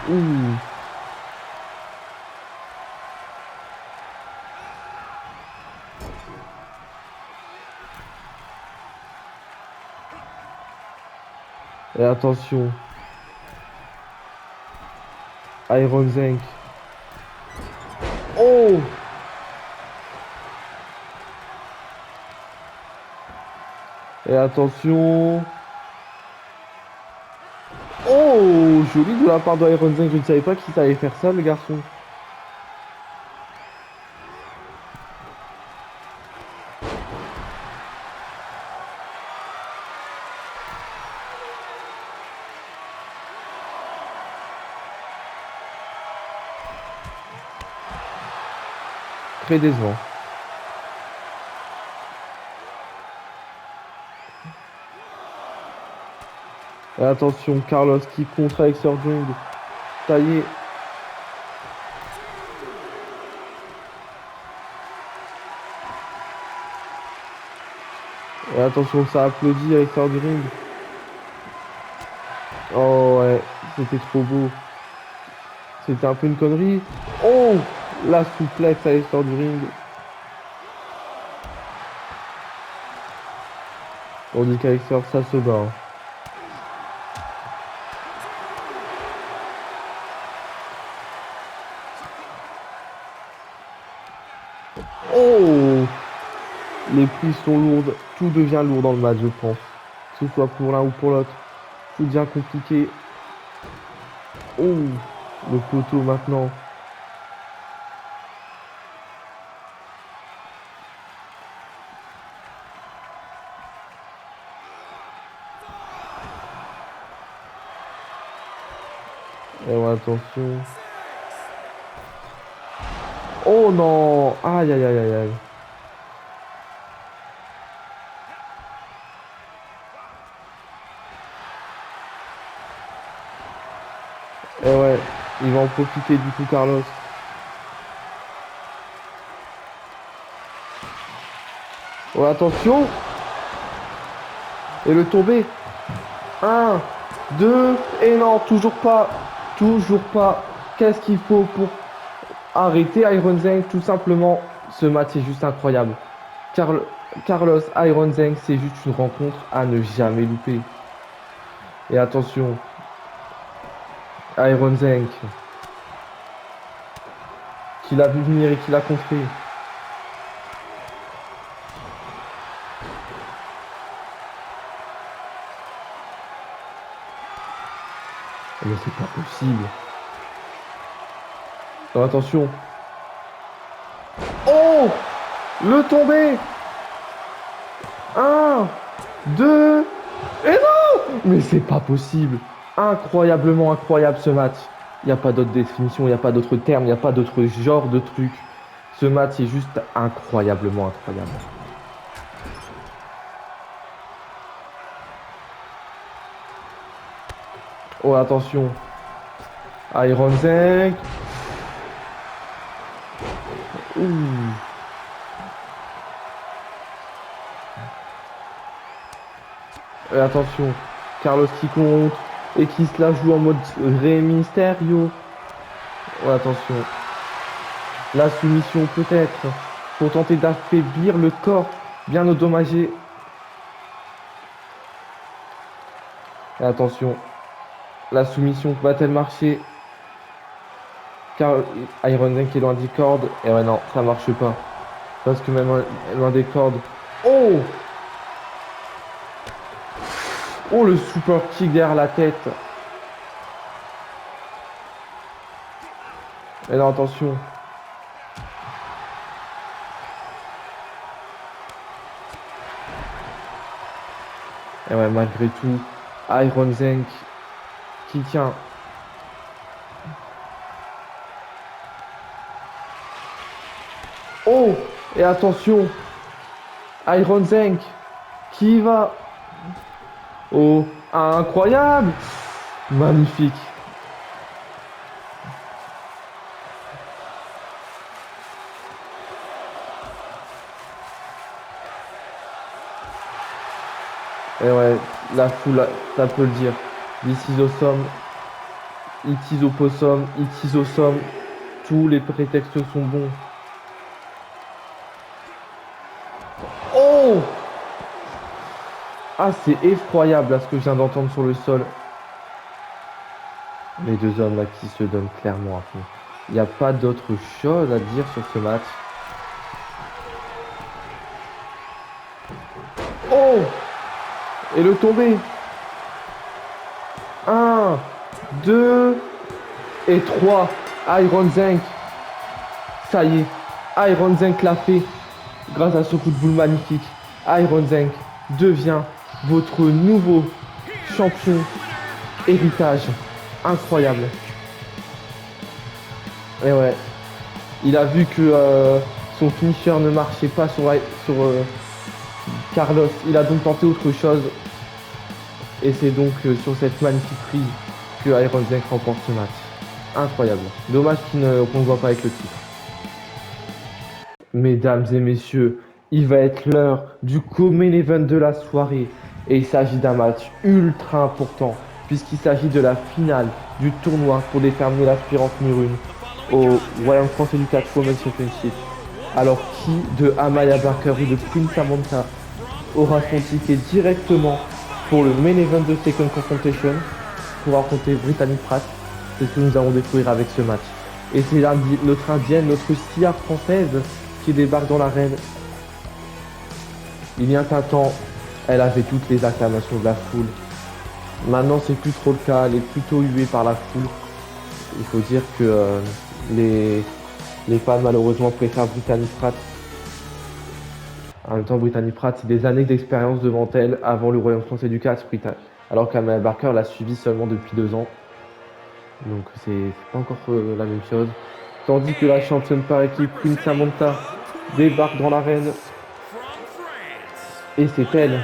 Ouh. Et attention. Iron Zenk. Oh! Et attention. Oh! Joli de la part de Iron Zenk. Je ne savais pas qu'il savait faire ça, le garçon. Très décevant. Et attention, Carlos qui contre avec Sir Jung. Ça y est. Et attention, ça applaudit avec Sir Jung. Oh ouais, c'était trop beau. C'était un peu une connerie. Oh! La souplesse à l'essor du ring. On dit qu'Alexor, ça se bat, hein. Oh! Les prises sont lourdes. Tout devient lourd dans le match, je pense. Que ce soit pour l'un ou pour l'autre. Tout devient compliqué. Oh! Le poteau maintenant. Et ouais, attention. Oh non! Aïe aïe aïe aïe aïe. Et ouais, il va en profiter du coup, Carlos. Oh, attention! Et le tombé. Un, deux, et non, toujours pas. Toujours pas. Qu'est-ce qu'il faut pour arrêter Iron Zank? Tout simplement, ce match est juste incroyable. Carlos Iron Zank, c'est juste une rencontre à ne jamais louper. Et attention, Iron Zank, qui l'a vu venir et qui l'a contré. Mais c'est pas possible. Oh, attention. Oh! Le tombé! 1, 2, et non! Mais c'est pas possible. Incroyablement incroyable ce match. Il n'y a pas d'autre définition, il n'y a pas d'autre terme, il n'y a pas d'autre genre de truc. Ce match est juste incroyablement incroyable. Oh, attention. Iron Zank. Ouh. Et attention. Carlos qui compte et qui se la joue en mode Rey Mysterio. Oh, attention. La soumission peut-être pour tenter d'affaiblir le corps bien endommagé. Et attention. La soumission va-t-elle marcher? Car Iron Zank est loin des cordes. Et ouais, non, ça marche pas. Parce que même loin des cordes. Oh! Oh, le super kick derrière la tête. Et non, attention. Et ouais, malgré tout, Iron Zank qui tient. Oh! Et attention! Iron Zank qui va. Oh! Incroyable! Magnifique! Et ouais, la foule, ça peut le dire. This is awesome. It is opossum. It is awesome. Tous les prétextes sont bons. Oh! Ah, c'est effroyable là, ce que je viens d'entendre sur le sol. Les deux hommes là qui se donnent clairement à fond. Il n'y a pas d'autre chose à dire sur ce match. Oh! Et le tombé. 1, 2 et 3. Iron Zank. Ça y est. Iron Zank l'a fait. Grâce à ce coup de boule magnifique. Iron Zank devient votre nouveau champion héritage. Incroyable. Et ouais. Il a vu que son finisher ne marchait pas sur Carlos. Il a donc tenté autre chose. Et c'est donc sur cette magnifique prise que Iron Zank remporte ce match. Incroyable. Dommage qu'on ne voit pas avec le titre. Mesdames et messieurs, il va être l'heure du co-main event de la soirée. Et il s'agit d'un match ultra important, puisqu'il s'agit de la finale du tournoi pour déterminer l'aspirante numéro 1 au Royaume français du catch Women's Championship. Alors qui de Amaya Barker ou de Queen Samantha aura son ticket directement pour le main event de Second Confrontation pour affronter Brittany Pratt? C'est ce que nous allons découvrir avec ce match. Et c'est notre indienne, notre Sia française qui débarque dans l'arène. Il y a un temps, elle avait toutes les acclamations de la foule. Maintenant, c'est plus trop le cas. Elle est plutôt huée par la foule. Il faut dire que les fans, malheureusement, préfèrent Brittany Pratt. En même temps, Brittany Pratt, c'est des années d'expérience devant elle avant le Royaume français du catch, alors qu'Amaya Barker l'a suivi seulement depuis 2 ans. Donc, c'est pas encore la même chose. Tandis que la championne par équipe, Queen Samantha, débarque dans l'arène. Et c'est elle,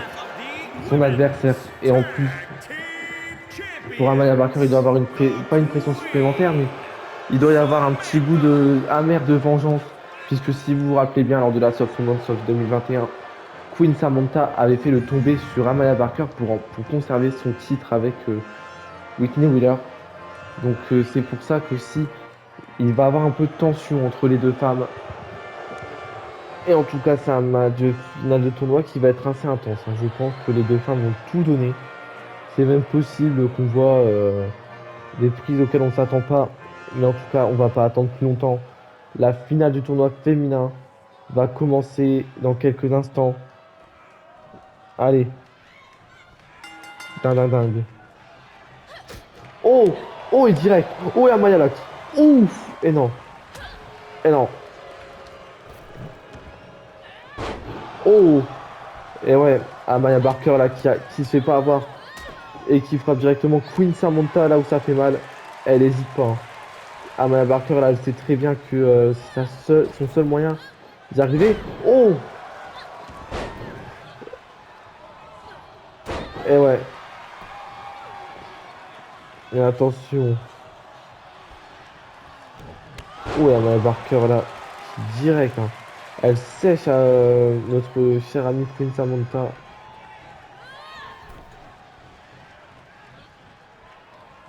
son adversaire. Et en plus, pour Amaya Barker, il doit avoir pas une pression supplémentaire, mais il doit y avoir un petit goût amer de vengeance. Puisque si vous vous rappelez bien, lors de la Soft Women's of 2021, Queen Samantha avait fait le tombé sur Amaya Barker pour conserver son titre avec Whitney Wheeler. Donc c'est pour ça que si il va y avoir un peu de tension entre les deux femmes. Et en tout cas, c'est un match de finale de tournoi qui va être assez intense, hein. Je pense que les deux femmes vont tout donner. C'est même possible qu'on voit des prises auxquelles on ne s'attend pas. Mais en tout cas, on va pas attendre plus longtemps. La finale du tournoi féminin va commencer dans quelques instants. Allez, ding ding ding. Oh! Oh, et direct! Oh, et Amaya Locke. Ouf! Et non, et non. Oh! Et ouais, Amaya Barker là qui se fait pas avoir et qui frappe directement Queen Samantha là où ça fait mal. Elle hésite pas, hein. Amaya Barker là, elle sait très bien que c'est son seul moyen d'y arriver. Oh! Et ouais, et attention. Oh, et Amaya Barker là, direct, hein. Elle sèche à notre cher ami Queen Samantha.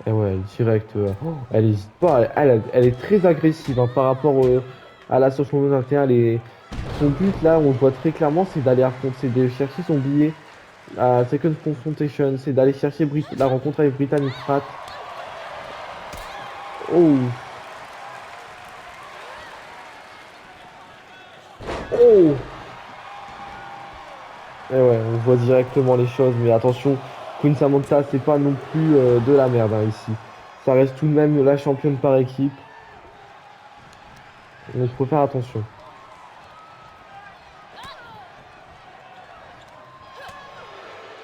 Et ouais, direct. Elle hésite pas. Elle est très agressive, hein, par rapport à la Source 21. Son but là, on le voit très clairement, c'est d'aller affronter, c'est de chercher son billet à Second Confrontation, c'est d'aller chercher la rencontre avec Brittany Pratt. Oh, oh. Et ouais, on voit directement les choses, mais attention, Queen Samantha, c'est pas non plus de la merde, hein, ici. Ça reste tout de même la championne par équipe, donc faut faire attention.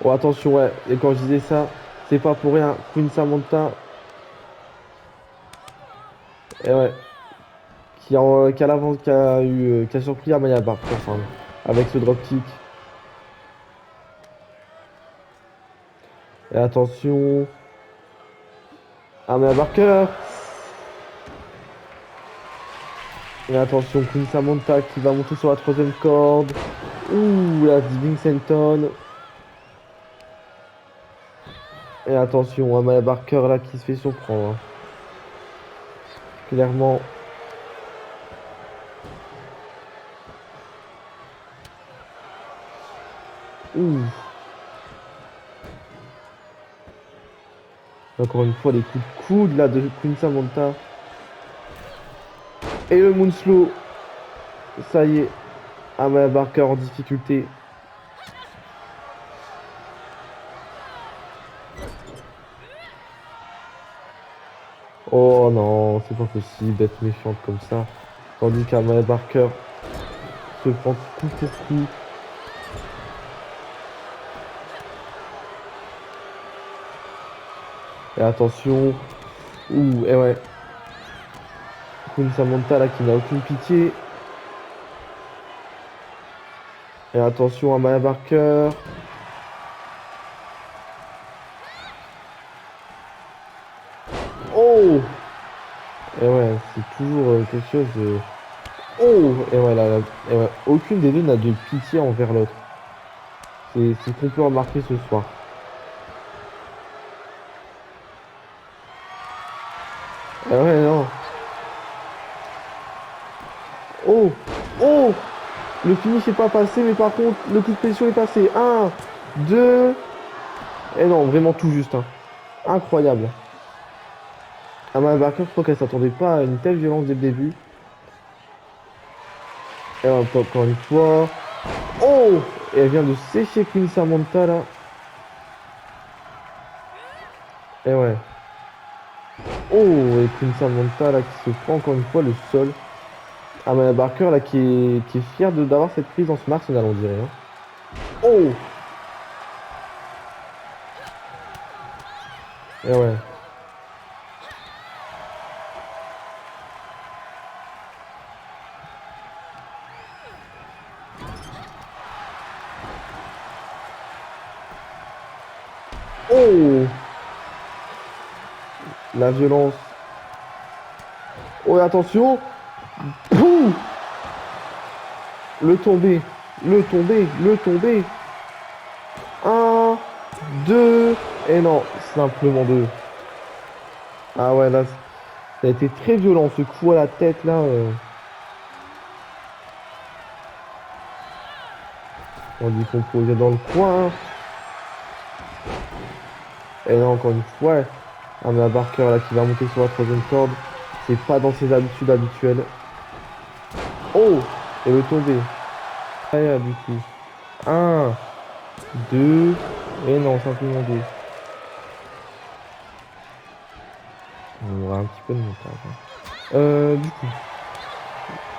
Oh, attention, ouais, et quand je disais ça, c'est pas pour rien. Queen Samantha, et ouais, qui a l'avance, qui a surpris Amaya Barker, pardon, avec ce dropkick. Et attention, Amaya Barker. Et attention, Queen Samantha qui va monter sur la troisième corde. Ouh, la Vincentone. Et attention, Amaya Barker là qui se fait surprendre, hein. Clairement. Ouh. Encore une fois, les coups de coude là de Queen Samantha. Et le Moonslow. Ça y est, Amaya Barker en difficulté. Oh non, c'est pas possible d'être méchante comme ça. Tandis qu'Amaya Barker se prend coup pour coup. Et attention. Ouh, et ouais. Queen Samantha là qui n'a aucune pitié. Et attention à Maya Barker. Oh! Et ouais, c'est toujours quelque chose de... Oh! Et ouais, et ouais, aucune des deux n'a de pitié envers l'autre. C'est ce qu'on peut remarquer ce soir. Et ouais, non. Oh! Oh! Le finish n'est pas passé, mais par contre, le coup de pression est passé. Un, deux... Et non, vraiment tout juste, hein. Incroyable. Amaya Barker, je crois qu'elle s'attendait pas à une telle violence dès le début. Et hop, encore une fois. Oh! Et elle vient de sécher Queen Samantha là. Et ouais. Oh! Et Queen Samantha là qui se prend encore une fois le sol. Amaya Barker là qui est fière d'avoir cette prise en ce match, on dirait, hein. Oh! Et ouais. Oh! La violence. Oh, et attention! Pouh! Le tombé. Le tombé. Le tombé. Un, deux. Et non, simplement deux. Ah ouais, là, ça a été très violent, ce coup à la tête, là. On dit qu'on posait dans le coin. Et là, encore une fois, un Barker là qui va monter sur la troisième corde. C'est pas dans ses habitudes habituelles. Oh! Et le tombé. Ah, yeah, du coup. Un, deux. Et non, simplement deux. On aura un petit peu de montage, hein. Du coup.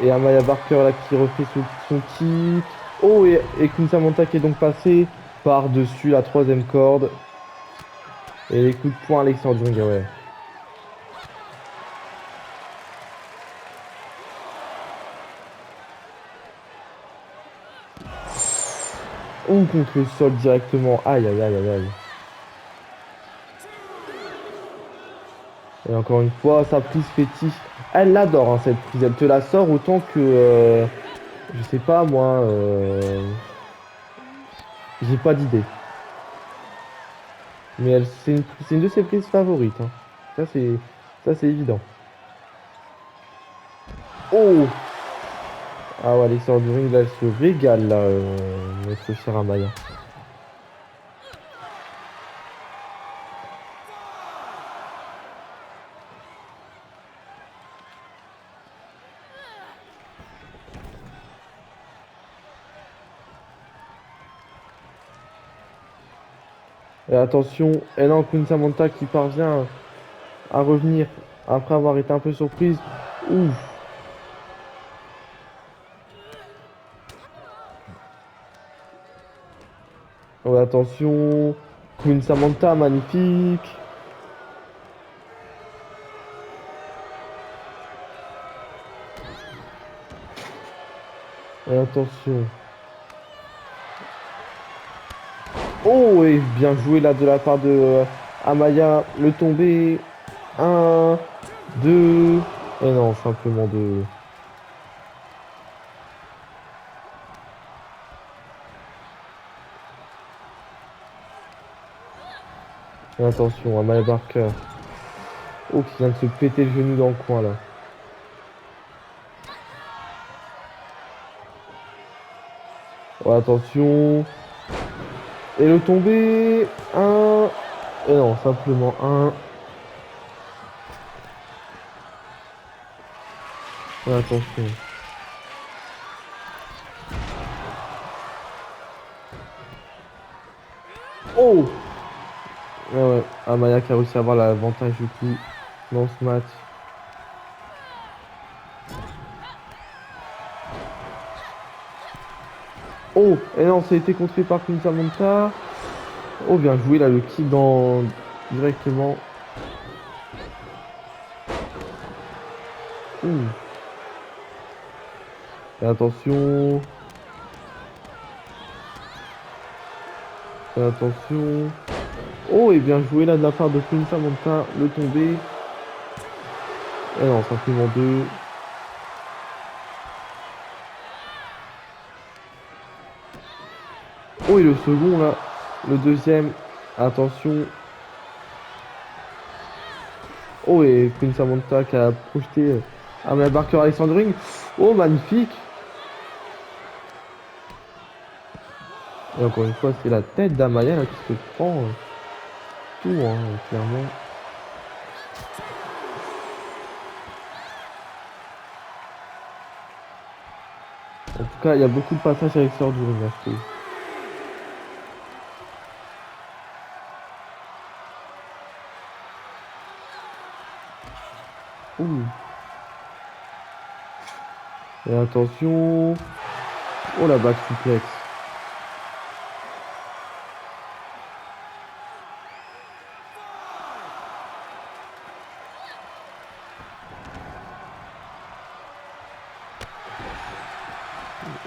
Et Amaya Barker là qui refait son kick. Oh, et Kunsamanta qui est donc passé par-dessus la troisième corde. Et les coups de poing Alexandre Ring, ouais. Ou contre le sol directement. Aïe, aïe, aïe, aïe, aïe. Et encore une fois, sa prise fétiche. Elle l'adore, hein, cette prise. Elle te la sort autant que... je sais pas, moi... j'ai pas d'idée. Mais c'est une de ses prises favorites, hein. Ça, c'est évident. Oh! Ah ouais, Alexandre Ring, là, elle se régale, là, notre chère Amaya. Et attention, Elan Kunsamanta qui parvient à revenir après avoir été un peu surprise. Ouf. Oh, attention. Kunsamanta, magnifique. Et attention. Oh, et bien joué là de la part de Amaya. Le tombé. Un, deux. Et non, simplement deux. Et attention, Amaya Barker. Oh, qui vient de se péter le genou dans le coin là. Oh, attention. Et le tombé. Un. Et non, simplement un. Et attention. Oh! Ah ouais, Amaya qui a réussi à avoir l'avantage du coup dans ce match. Oh! Et non, ça a été contré par Kunsamanta. Oh, bien joué là, le kick dans... directement. Ouh. Et attention. Et attention. Oh, et bien joué là de la part de Kunsamanta. Le tombé. Et non, simplement deux. Oh, et le second là. Le deuxième. Attention. Oh, et Kunsamanta qui a projeté Amaya Barker Alexandre Ring. Oh, magnifique. Et encore une fois, c'est la tête d'Amaya là, qui se prend tout, hein, clairement. En tout cas, il y a beaucoup de passages avec Sœur du ring, là, je trouve. Ouh. Et attention. Oh, la back suplex.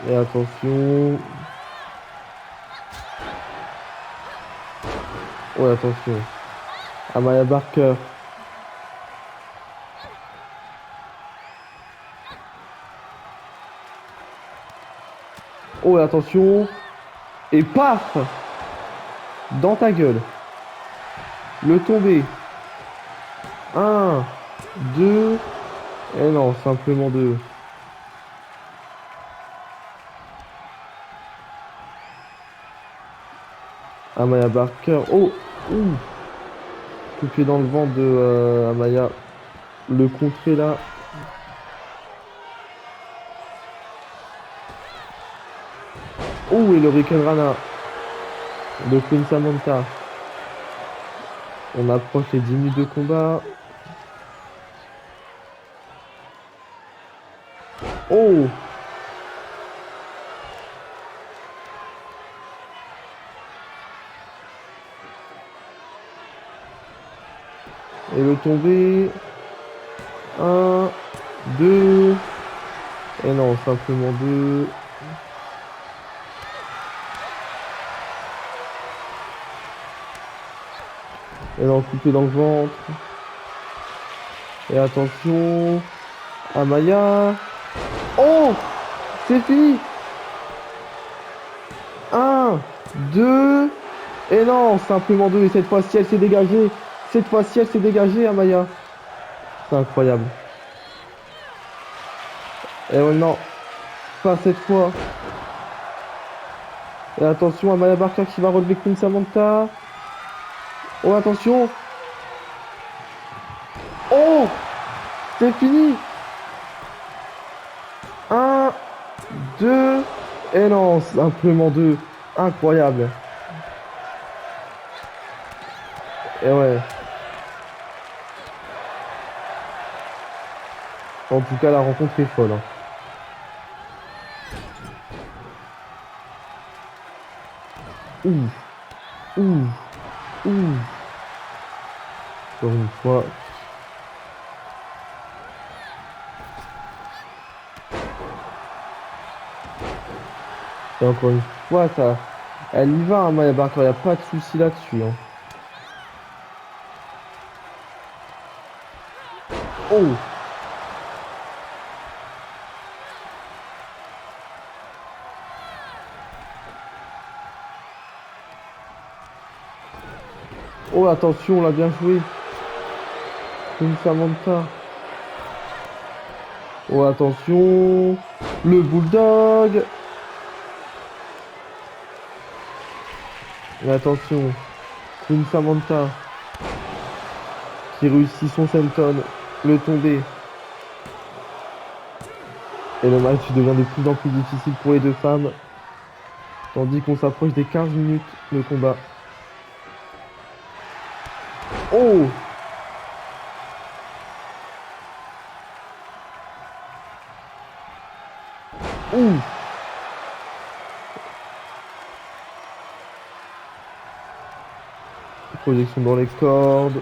Et attention. Oh, attention. Amaya Barker. Oh, attention. Et paf! Dans ta gueule. Le tombé. Un, deux. Et non, simplement deux. Amaya Barker. Oh! Ouh! Coupé dans le vent de Amaya. Le contré là. Oh! Et le Riken Rana de Queen Samantha. On approche les 10 minutes de combat. Oh! Et le tombé. Un, deux. Et non, simplement deux. Et non, coupé dans le ventre. Et attention. Amaya. Oh! C'est fini! Un, deux. Et non, simplement deux. Et cette fois-ci, elle s'est dégagée. Cette fois-ci, elle s'est dégagée, Amaya. C'est incroyable. Et ouais, non, pas cette fois. Et attention, Amaya Barker qui va relever Queen Samantha. Oh, attention. Oh! C'est fini! Un, deux. Et non, simplement deux. Incroyable. Et ouais. En tout cas, la rencontre est folle, hein. Ouh. Ouh. Ouh. Encore une fois. Et encore une fois, ça. Elle y va, hein, Maya Barker. Il n'y a pas de souci là-dessus, hein. Oh! Oh, attention, on l'a bien joué. Queen Samantha. Oh, attention. Le bulldog. Et attention. Queen Samantha. Qui réussit son senton. Le tombé. Et le match devient de plus en plus difficile pour les deux femmes. Tandis qu'on s'approche des 15 minutes de combat. Oh! Ouh! Projection dans les cordes.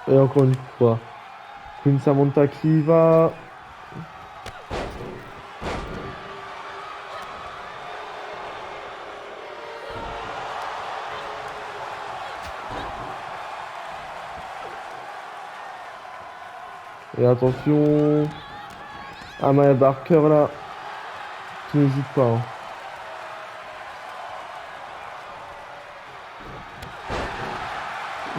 Et encore une fois. Queen Samantha qui y va. Et attention. Amaya Barker là. Qui n'hésite pas, hein.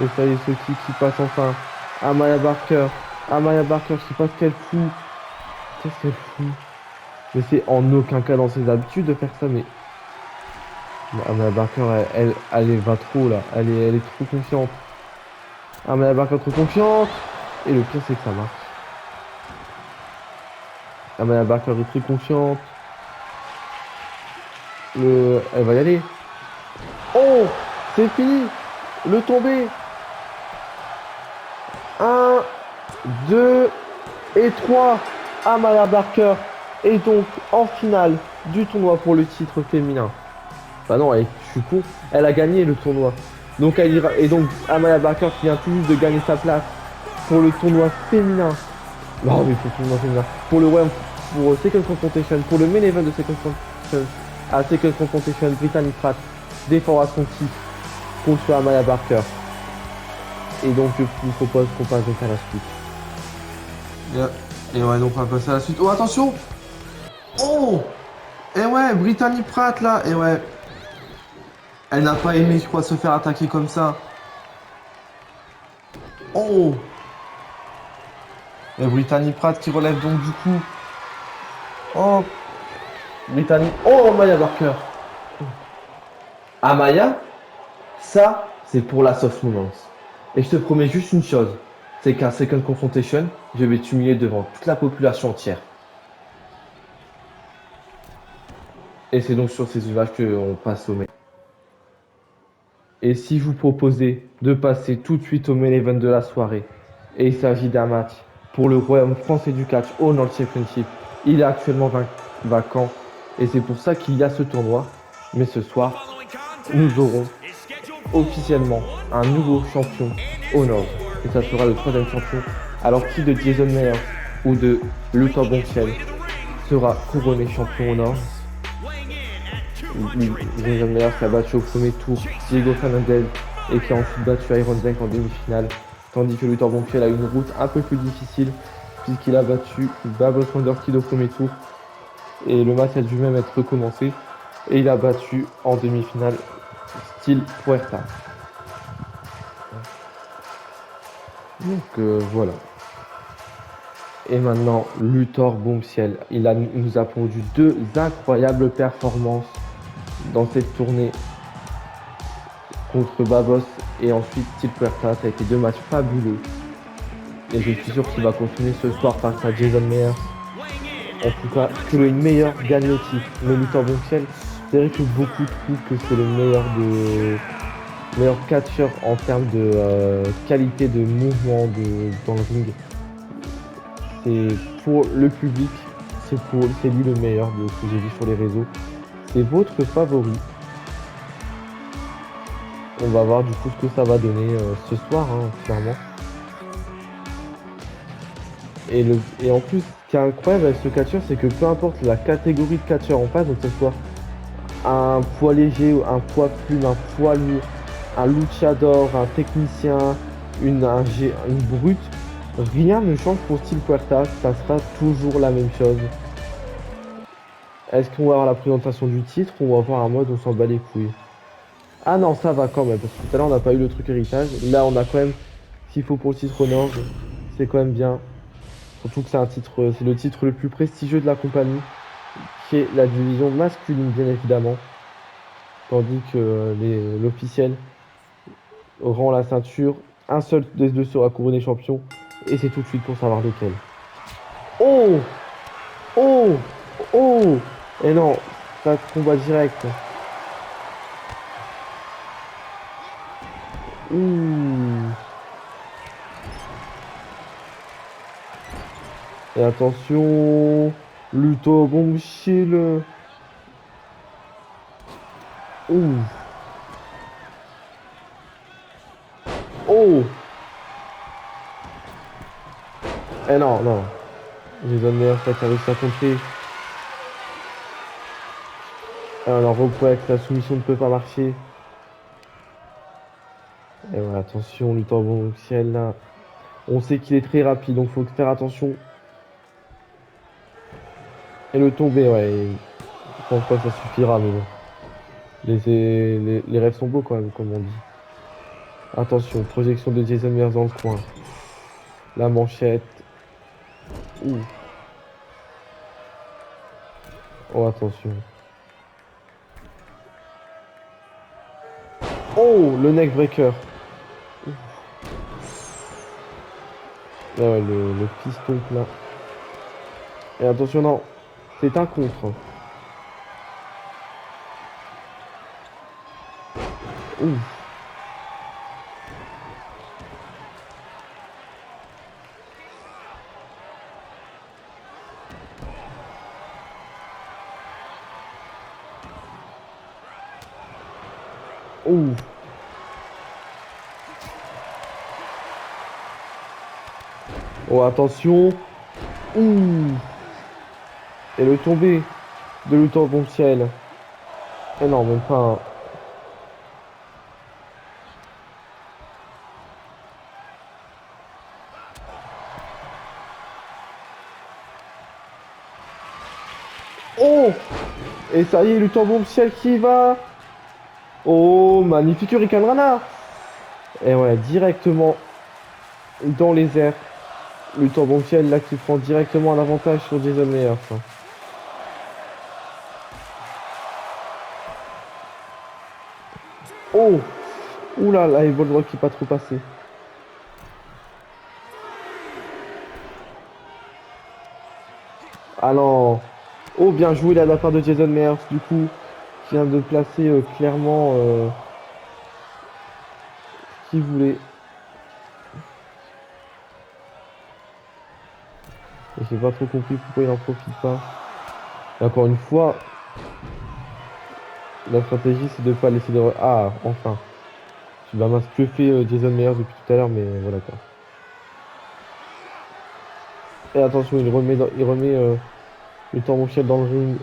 Et ça y est, ce kick qui passe enfin. Amaya Barker. Amaya Barker, je sais pas ce qu'elle fout. Qu'est-ce qu'elle fout? Mais c'est en aucun cas dans ses habitudes de faire ça, mais. Amaya Barker, elle va trop là. Elle est trop confiante. Amaya Barker trop confiante. Et le pire, c'est que ça marche. Amaya Barker est très confiante. Elle va y aller. Oh! C'est fini! Le tombé! 1, 2 et 3. Amaya Barker est donc en finale du tournoi pour le titre féminin. Bah non, je suis con. Elle a gagné le tournoi. Donc elle ira. Et donc Amaya Barker qui vient tout juste de gagner sa place pour le tournoi féminin. Non mais pour le tournoi féminin. Pour le Royaume. Pour Second Confrontation. Pour le main event de Second Confrontation. À Second Confrontation, Brittany Pratt défendra son titre contre Amaya Barker. Et donc je vous propose qu'on passe donc à la suite. Et ouais, donc on va passer à la suite. Oh attention! Oh! Et ouais, Brittany Pratt là, et ouais. Elle n'a pas aimé, je crois, se faire attaquer comme ça. Oh! Et Brittany Pratt qui relève donc du coup. Oh! Brittany. Oh, Maya Barker. Amaya, ça, c'est pour la soft moments. Et je te promets juste une chose, c'est qu'un second confrontation, je vais t'humilier devant toute la population entière. Et c'est donc sur ces images qu'on passe au main. Et si je vous proposais de passer tout de suite au main event de la soirée, et il s'agit d'un match pour le Royaume français du catch au World Championship, il est actuellement vacant, et c'est pour ça qu'il y a ce tournoi. Mais ce soir, nous aurons officiellement un nouveau champion au Nord. Et ça sera le troisième champion. Alors qui de Jason Myers ou de Luther Boncel sera couronné champion au Nord? Jason Myers qui a battu au premier tour Diego Fernandez et qui a ensuite battu Iron Zank en demi-finale. Tandis que Luther Boncel a une route un peu plus difficile puisqu'il a battu Babos Wonderkid au premier tour. Et le match a dû même être recommencé. Et il a battu en demi-finale Steel Puerta. Donc voilà. Et maintenant, Luthor Bombciel. Il nous a pondu deux incroyables performances dans cette tournée contre Babos et ensuite Steel Puerta. Ça a été deux matchs fabuleux. Et je suis sûr qu'il va continuer ce soir face à Jason Myers. En tout cas, que le meilleur gagne le titre. Mais Luthor Bombciel, c'est vrai que beaucoup trouvent que c'est le meilleur catcheur en termes de qualité de mouvement dans le ring. C'est pour le public, c'est lui le meilleur de ce que j'ai vu sur les réseaux. C'est votre favori. On va voir du coup ce que ça va donner ce soir, hein, clairement. Et en plus, ce qui est incroyable avec ce catcheur, c'est que peu importe la catégorie de catcheur en face, donc que ce soit un poids léger, un poids plume, un poids lourd, un luchador, un technicien, une brute, rien ne change pour Steel Puerta, ça sera toujours la même chose. Est-ce qu'on va avoir la présentation du titre ou on va avoir un mode on s'en bat les couilles? Ah non, ça va quand même, parce que tout à l'heure on n'a pas eu le truc héritage. Là on a quand même ce qu'il faut pour le titre Honor, c'est quand même bien. Surtout que c'est le titre le plus prestigieux de la compagnie, qui est la division masculine bien évidemment. Tandis que l'officiel rend la ceinture, un seul des deux sera couronné champion, et c'est tout de suite pour savoir lequel. Oh! Oh! Oh! Et non, ça combat direct. Ouh! Et attention, Luto Bombshell. Ouh! Oh! Eh non, non. Jason Myers qui a réussi à contrer. Alors, repos avec la soumission ne peut pas marcher. Et voilà, attention, Luto Bombshell là. On sait qu'il est très rapide, donc faut faire attention. Et le tomber, ouais. Je pense pas que ça suffira, mais bon. Les rêves sont beaux quand même, comme on dit. Attention, projection de Jason Myers dans le coin. La manchette. Ouh. Oh, attention. Oh, le neck breaker. Là, ouais, le piston plat. Et attention, non. C'est un contre. Ouh. Ouh. Oh, attention. Ouh. Et le tombé de Luthor Bombshell. Et non, même pas un. Oh! Et ça y est, le tambour de ciel qui va. Oh, magnifique Hurricane Rana. Et ouais, directement dans les airs. Le tambour de ciel là qui prend directement un avantage sur Jason Meyers, hein. Oh! Oula, là, il vole droit qui est pas trop passé. Ah non! Oh, bien joué là de la part de Jason Meyers, du coup, qui vient de placer clairement ce qu'il voulait. Et j'ai pas trop compris pourquoi il en profite pas. Et encore une fois, la stratégie c'est de pas laisser de... Ah, enfin. Tu vas mince que fait Jason Meyers depuis tout à l'heure, mais voilà quoi. Et attention, il remet le temps Michel dans le ring.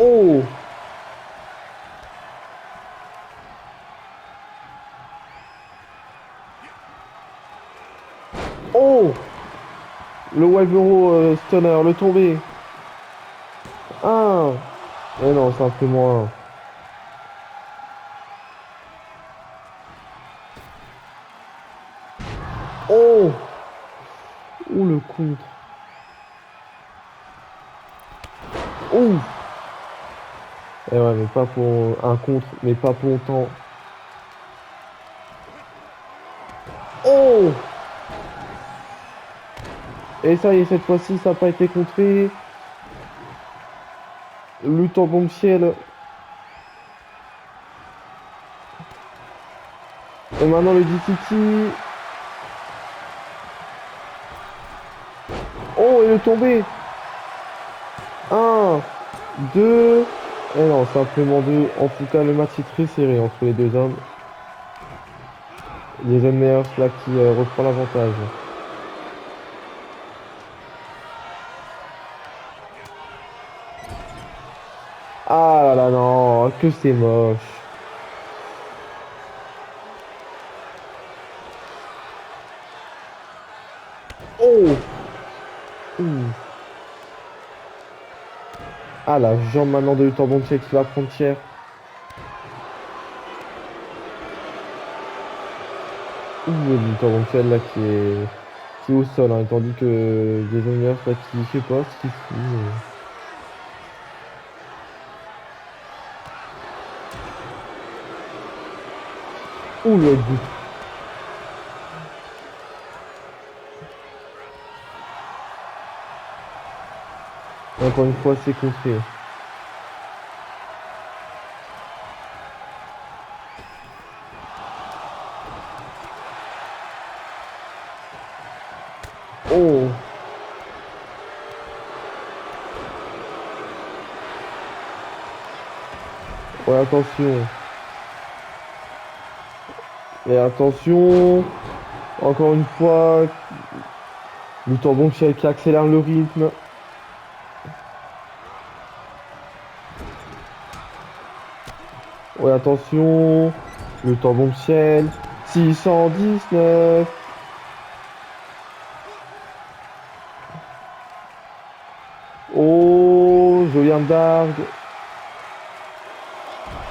Oh! Oh! Le Wildboro Stunner, le tombé. Un. Et non, simplement un. Oh! Oh le contre. Oh! Et ouais, mais pas pour un contre, mais pas pour autant. Oh! Et ça y est, cette fois-ci, ça n'a pas été contré. Lutte en bombshell. Et maintenant le DCT. Oh, il est tombé. Un, deux. Et non, simplement deux. En tout cas, le match est très serré entre les deux hommes. Jason Meyers là qui reprend l'avantage. Ah là là, non, que c'est moche. Oh! Ouh. Ah, la jambe maintenant de Luthor Bontier qui va prendre cher. Ouh, Luthor Bontier là qui est au sol, hein, tandis que Jason Meyers là qui, je sais pas ce qu'il fout. Ouh, le headbutt. Encore une fois, c'est contré. Oh! Ouais, attention. Et attention. Encore une fois, Luthor Bontier qui accélère le rythme. Ouais, attention. Le temps bombshell. 619. Oh, Julian Dark.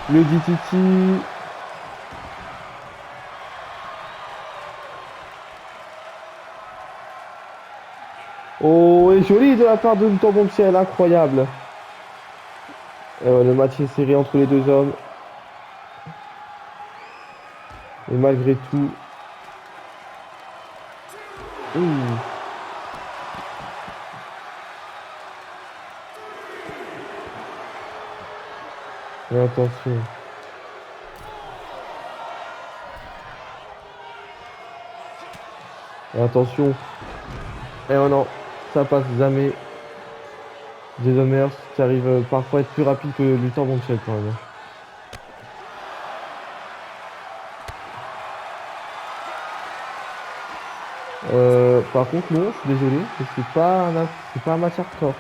Le DTT. Oh, et joli de la part de Luthor Bombshell. Incroyable. Et ouais, le match est serré entre les deux hommes. Et malgré tout. Ouh. Et attention. Et attention. Et oh non, ça passe jamais. Jason Meyers qui arrive parfois à être plus rapide que Luthor Bombshell quand même. Par contre, non, je suis désolé, mais c'est pas un match hardcore.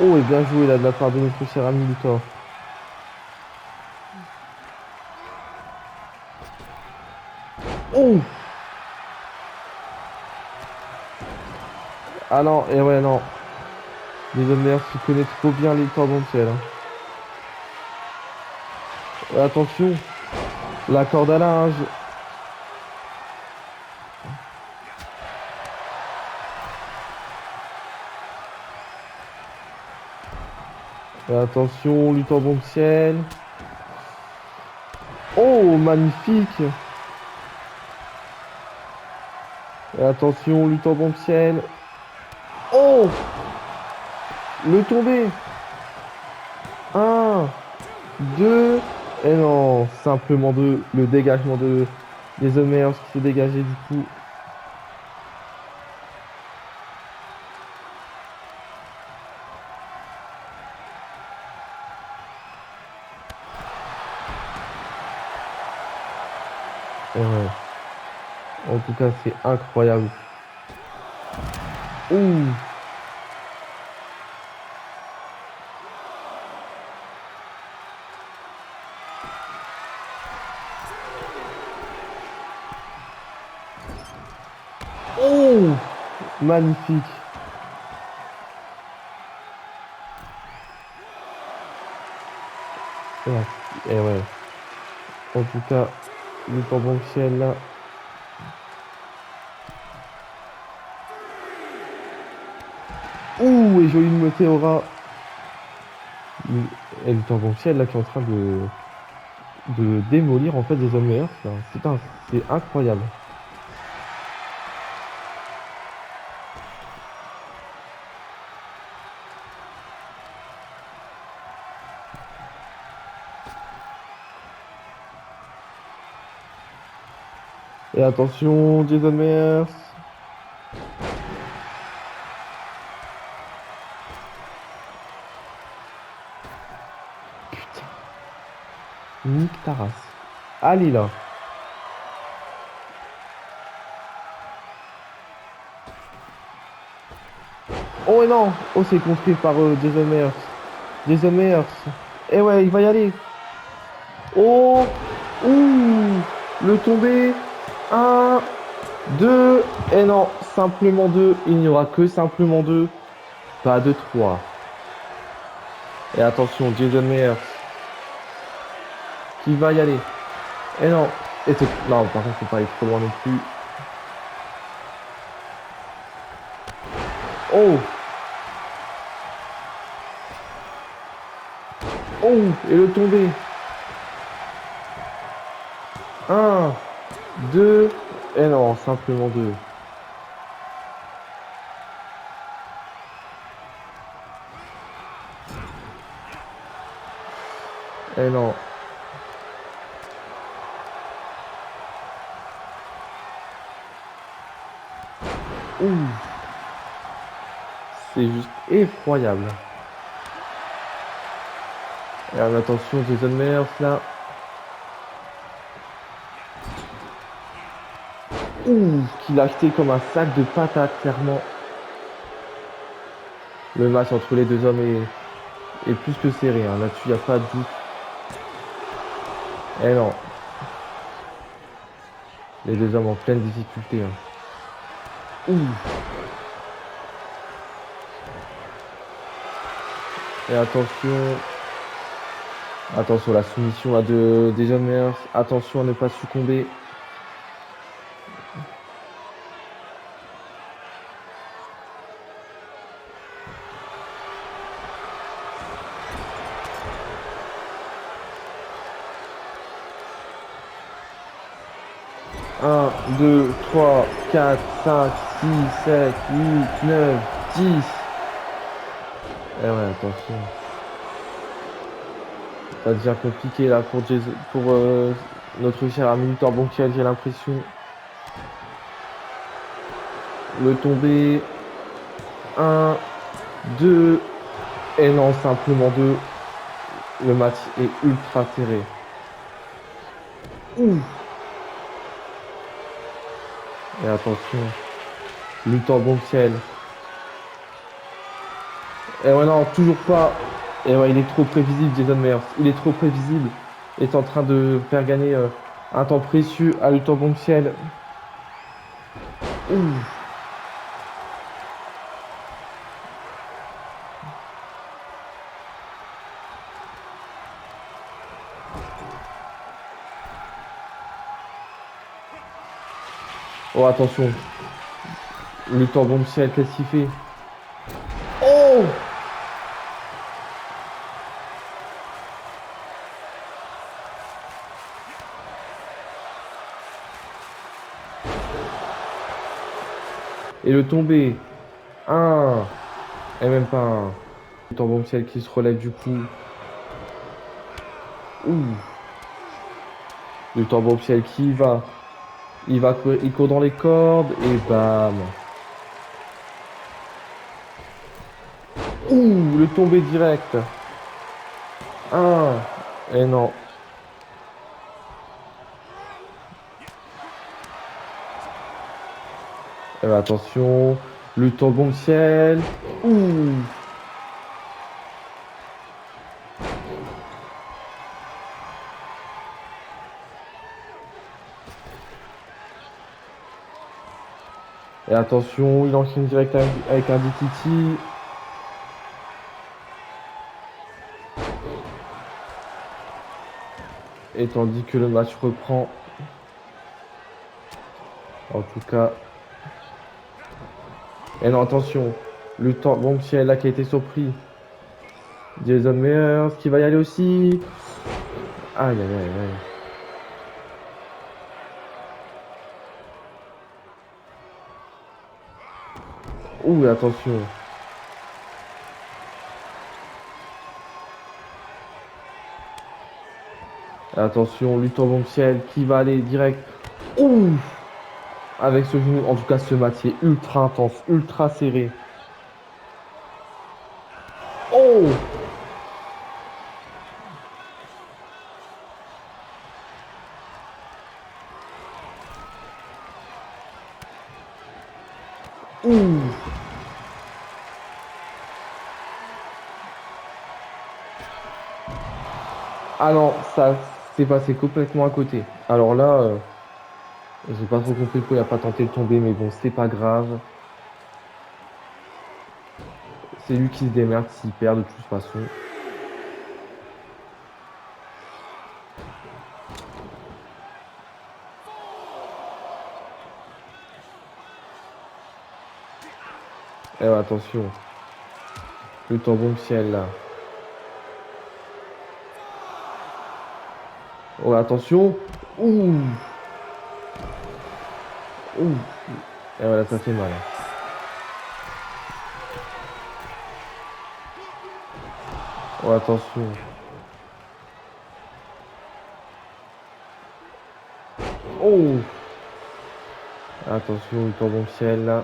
Oh, et bien joué là de la part de notre cher ami Luthor. Oh! Ah non, et ouais, non. Jason Meyers qui connaît trop bien les tordons de ciel, hein. Attention, la corde à linge. Attention, Luthor bon ciel. Oh, magnifique. Et attention, Luthor bon ciel. Oh, le tombé. Un, deux. Et non, simplement deux. Le dégagement de Jason Meyers qui s'est dégagé du coup. Et ouais. En tout cas, c'est incroyable. Ouh. Oh, magnifique. Et ouais. En tout cas, Luthor bon ciel là. Ouh, et joli Meteora. Et le Tangonciel là qui est en train de démolir en fait des hommes meilleurs. C'est incroyable. Et attention, Jason Meyers. Putain, nique ta race. Allez là. Oh et non. Oh c'est contré par Jason Meyers. Jason Meyers. Et ouais, il va y aller. Oh. Ouh. Le tombé. Un, deux. Et non, simplement deux. Il n'y aura que simplement deux. Pas de trois. Et attention, Jason Meyers qui va y aller. Et non. Non, par contre, faut pas aller trop loin non plus. Oh! Oh! Et le tombé. Un, deux. Et non, simplement deux. Et non. Ouh! C'est juste effroyable. Et attention, Jason Meyers là. Ouh! Qu'il a acheté comme un sac de patates, clairement. Le match entre les deux hommes est plus que serré, hein. Là-dessus, il n'y a pas de doute. Et non. Les deux hommes en pleine difficulté, hein. Ouh! Et attention. Attention, la soumission là de Jason Meyers. Attention à ne pas succomber. Un, 2, 3, 4, 5, 6, 7, 8, 9, 10. Eh ouais, attention. Ça devient compliqué là pour notre cher ami Luthor Bonquiel, j'ai l'impression. Le tombé. Un, 2. Et non, simplement 2. Le match est ultra serré. Ouh. Et attention. Luthor Bonquiel. Et ouais, non, toujours pas. Et ouais, il est trop prévisible, Jason Meyers. Il est trop prévisible. Il est en train de faire gagner un temps précieux à Luthor Boncel. Ouh. Oh, attention. Luthor Boncel, qu'est-ce qu'il fait? Oh! Et le tombé. Un. Et même pas un. Luthor Boncel qui se relève du coup. Ouh. Luthor Boncel qui y va. Il court dans les cordes et bam. Ouh, le tombé direct. Un. Et non. Eh ben, attention. Luthor Boncel. Ouh. Et attention, il enchaîne direct avec un DTT. Et tandis que le match reprend. En tout cas. Et non, attention. Le temps. Bon, si elle là qui a été surpris. Jason Meyers qui va y aller aussi. Aïe, aïe, aïe, aïe. Ouh, attention. Attention, Luthor Boncel qui va aller direct. Ouh. Avec ce genou. En tout cas, ce match est ultra intense, ultra serré. Oh. Ouh. Ah non, ça s'est passé complètement à côté. Alors là, j'ai pas trop compris pourquoi il a pas tenté de tomber, mais bon, c'est pas grave. C'est lui qui se démerde s'il perd de toute façon. Eh ouais, attention. Le tambon ciel là. Oh, attention. Ouh. Ouh. Et voilà, ça fait mal. Oh, attention. Oh. Attention, le tambon ciel là.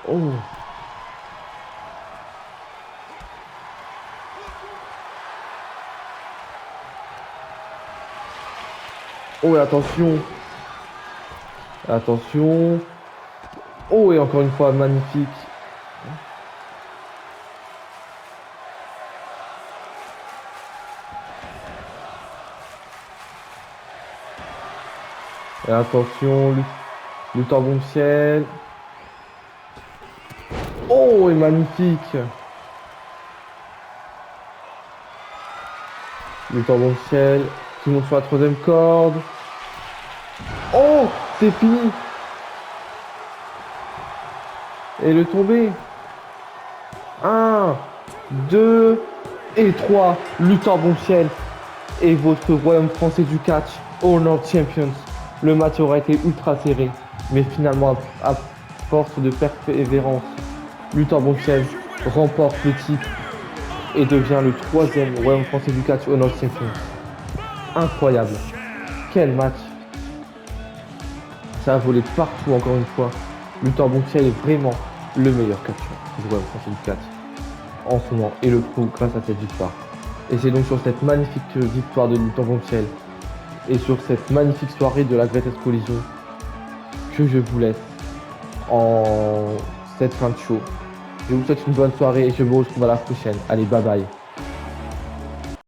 Oh. Oh, et attention. Attention. Oh, et encore une fois, magnifique. Et attention, le tambon ciel. Oh, et magnifique. Le tambon ciel qui monte sur la troisième corde. Oh, c'est fini. Et le tombé. 1, 2 et 3. Luthor Boncel et votre royaume français du catch, Honor Champions. Le match aura été ultra serré, mais finalement, à force de persévérance, Luthor Boncel remporte le titre et devient le troisième royaume français du catch, Honor Champions. Incroyable. Quel match. Ça a volé partout encore une fois. Luthor Boncel est vraiment le meilleur catcheur du royaume français du catch en ce moment et le prouve grâce à cette victoire. Et c'est donc sur cette magnifique victoire de Luthor Boncel et sur cette magnifique soirée de la Greatest Collision que je vous laisse en cette fin de show. Je vous souhaite une bonne soirée et je vous retrouve à la prochaine. Allez, bye bye.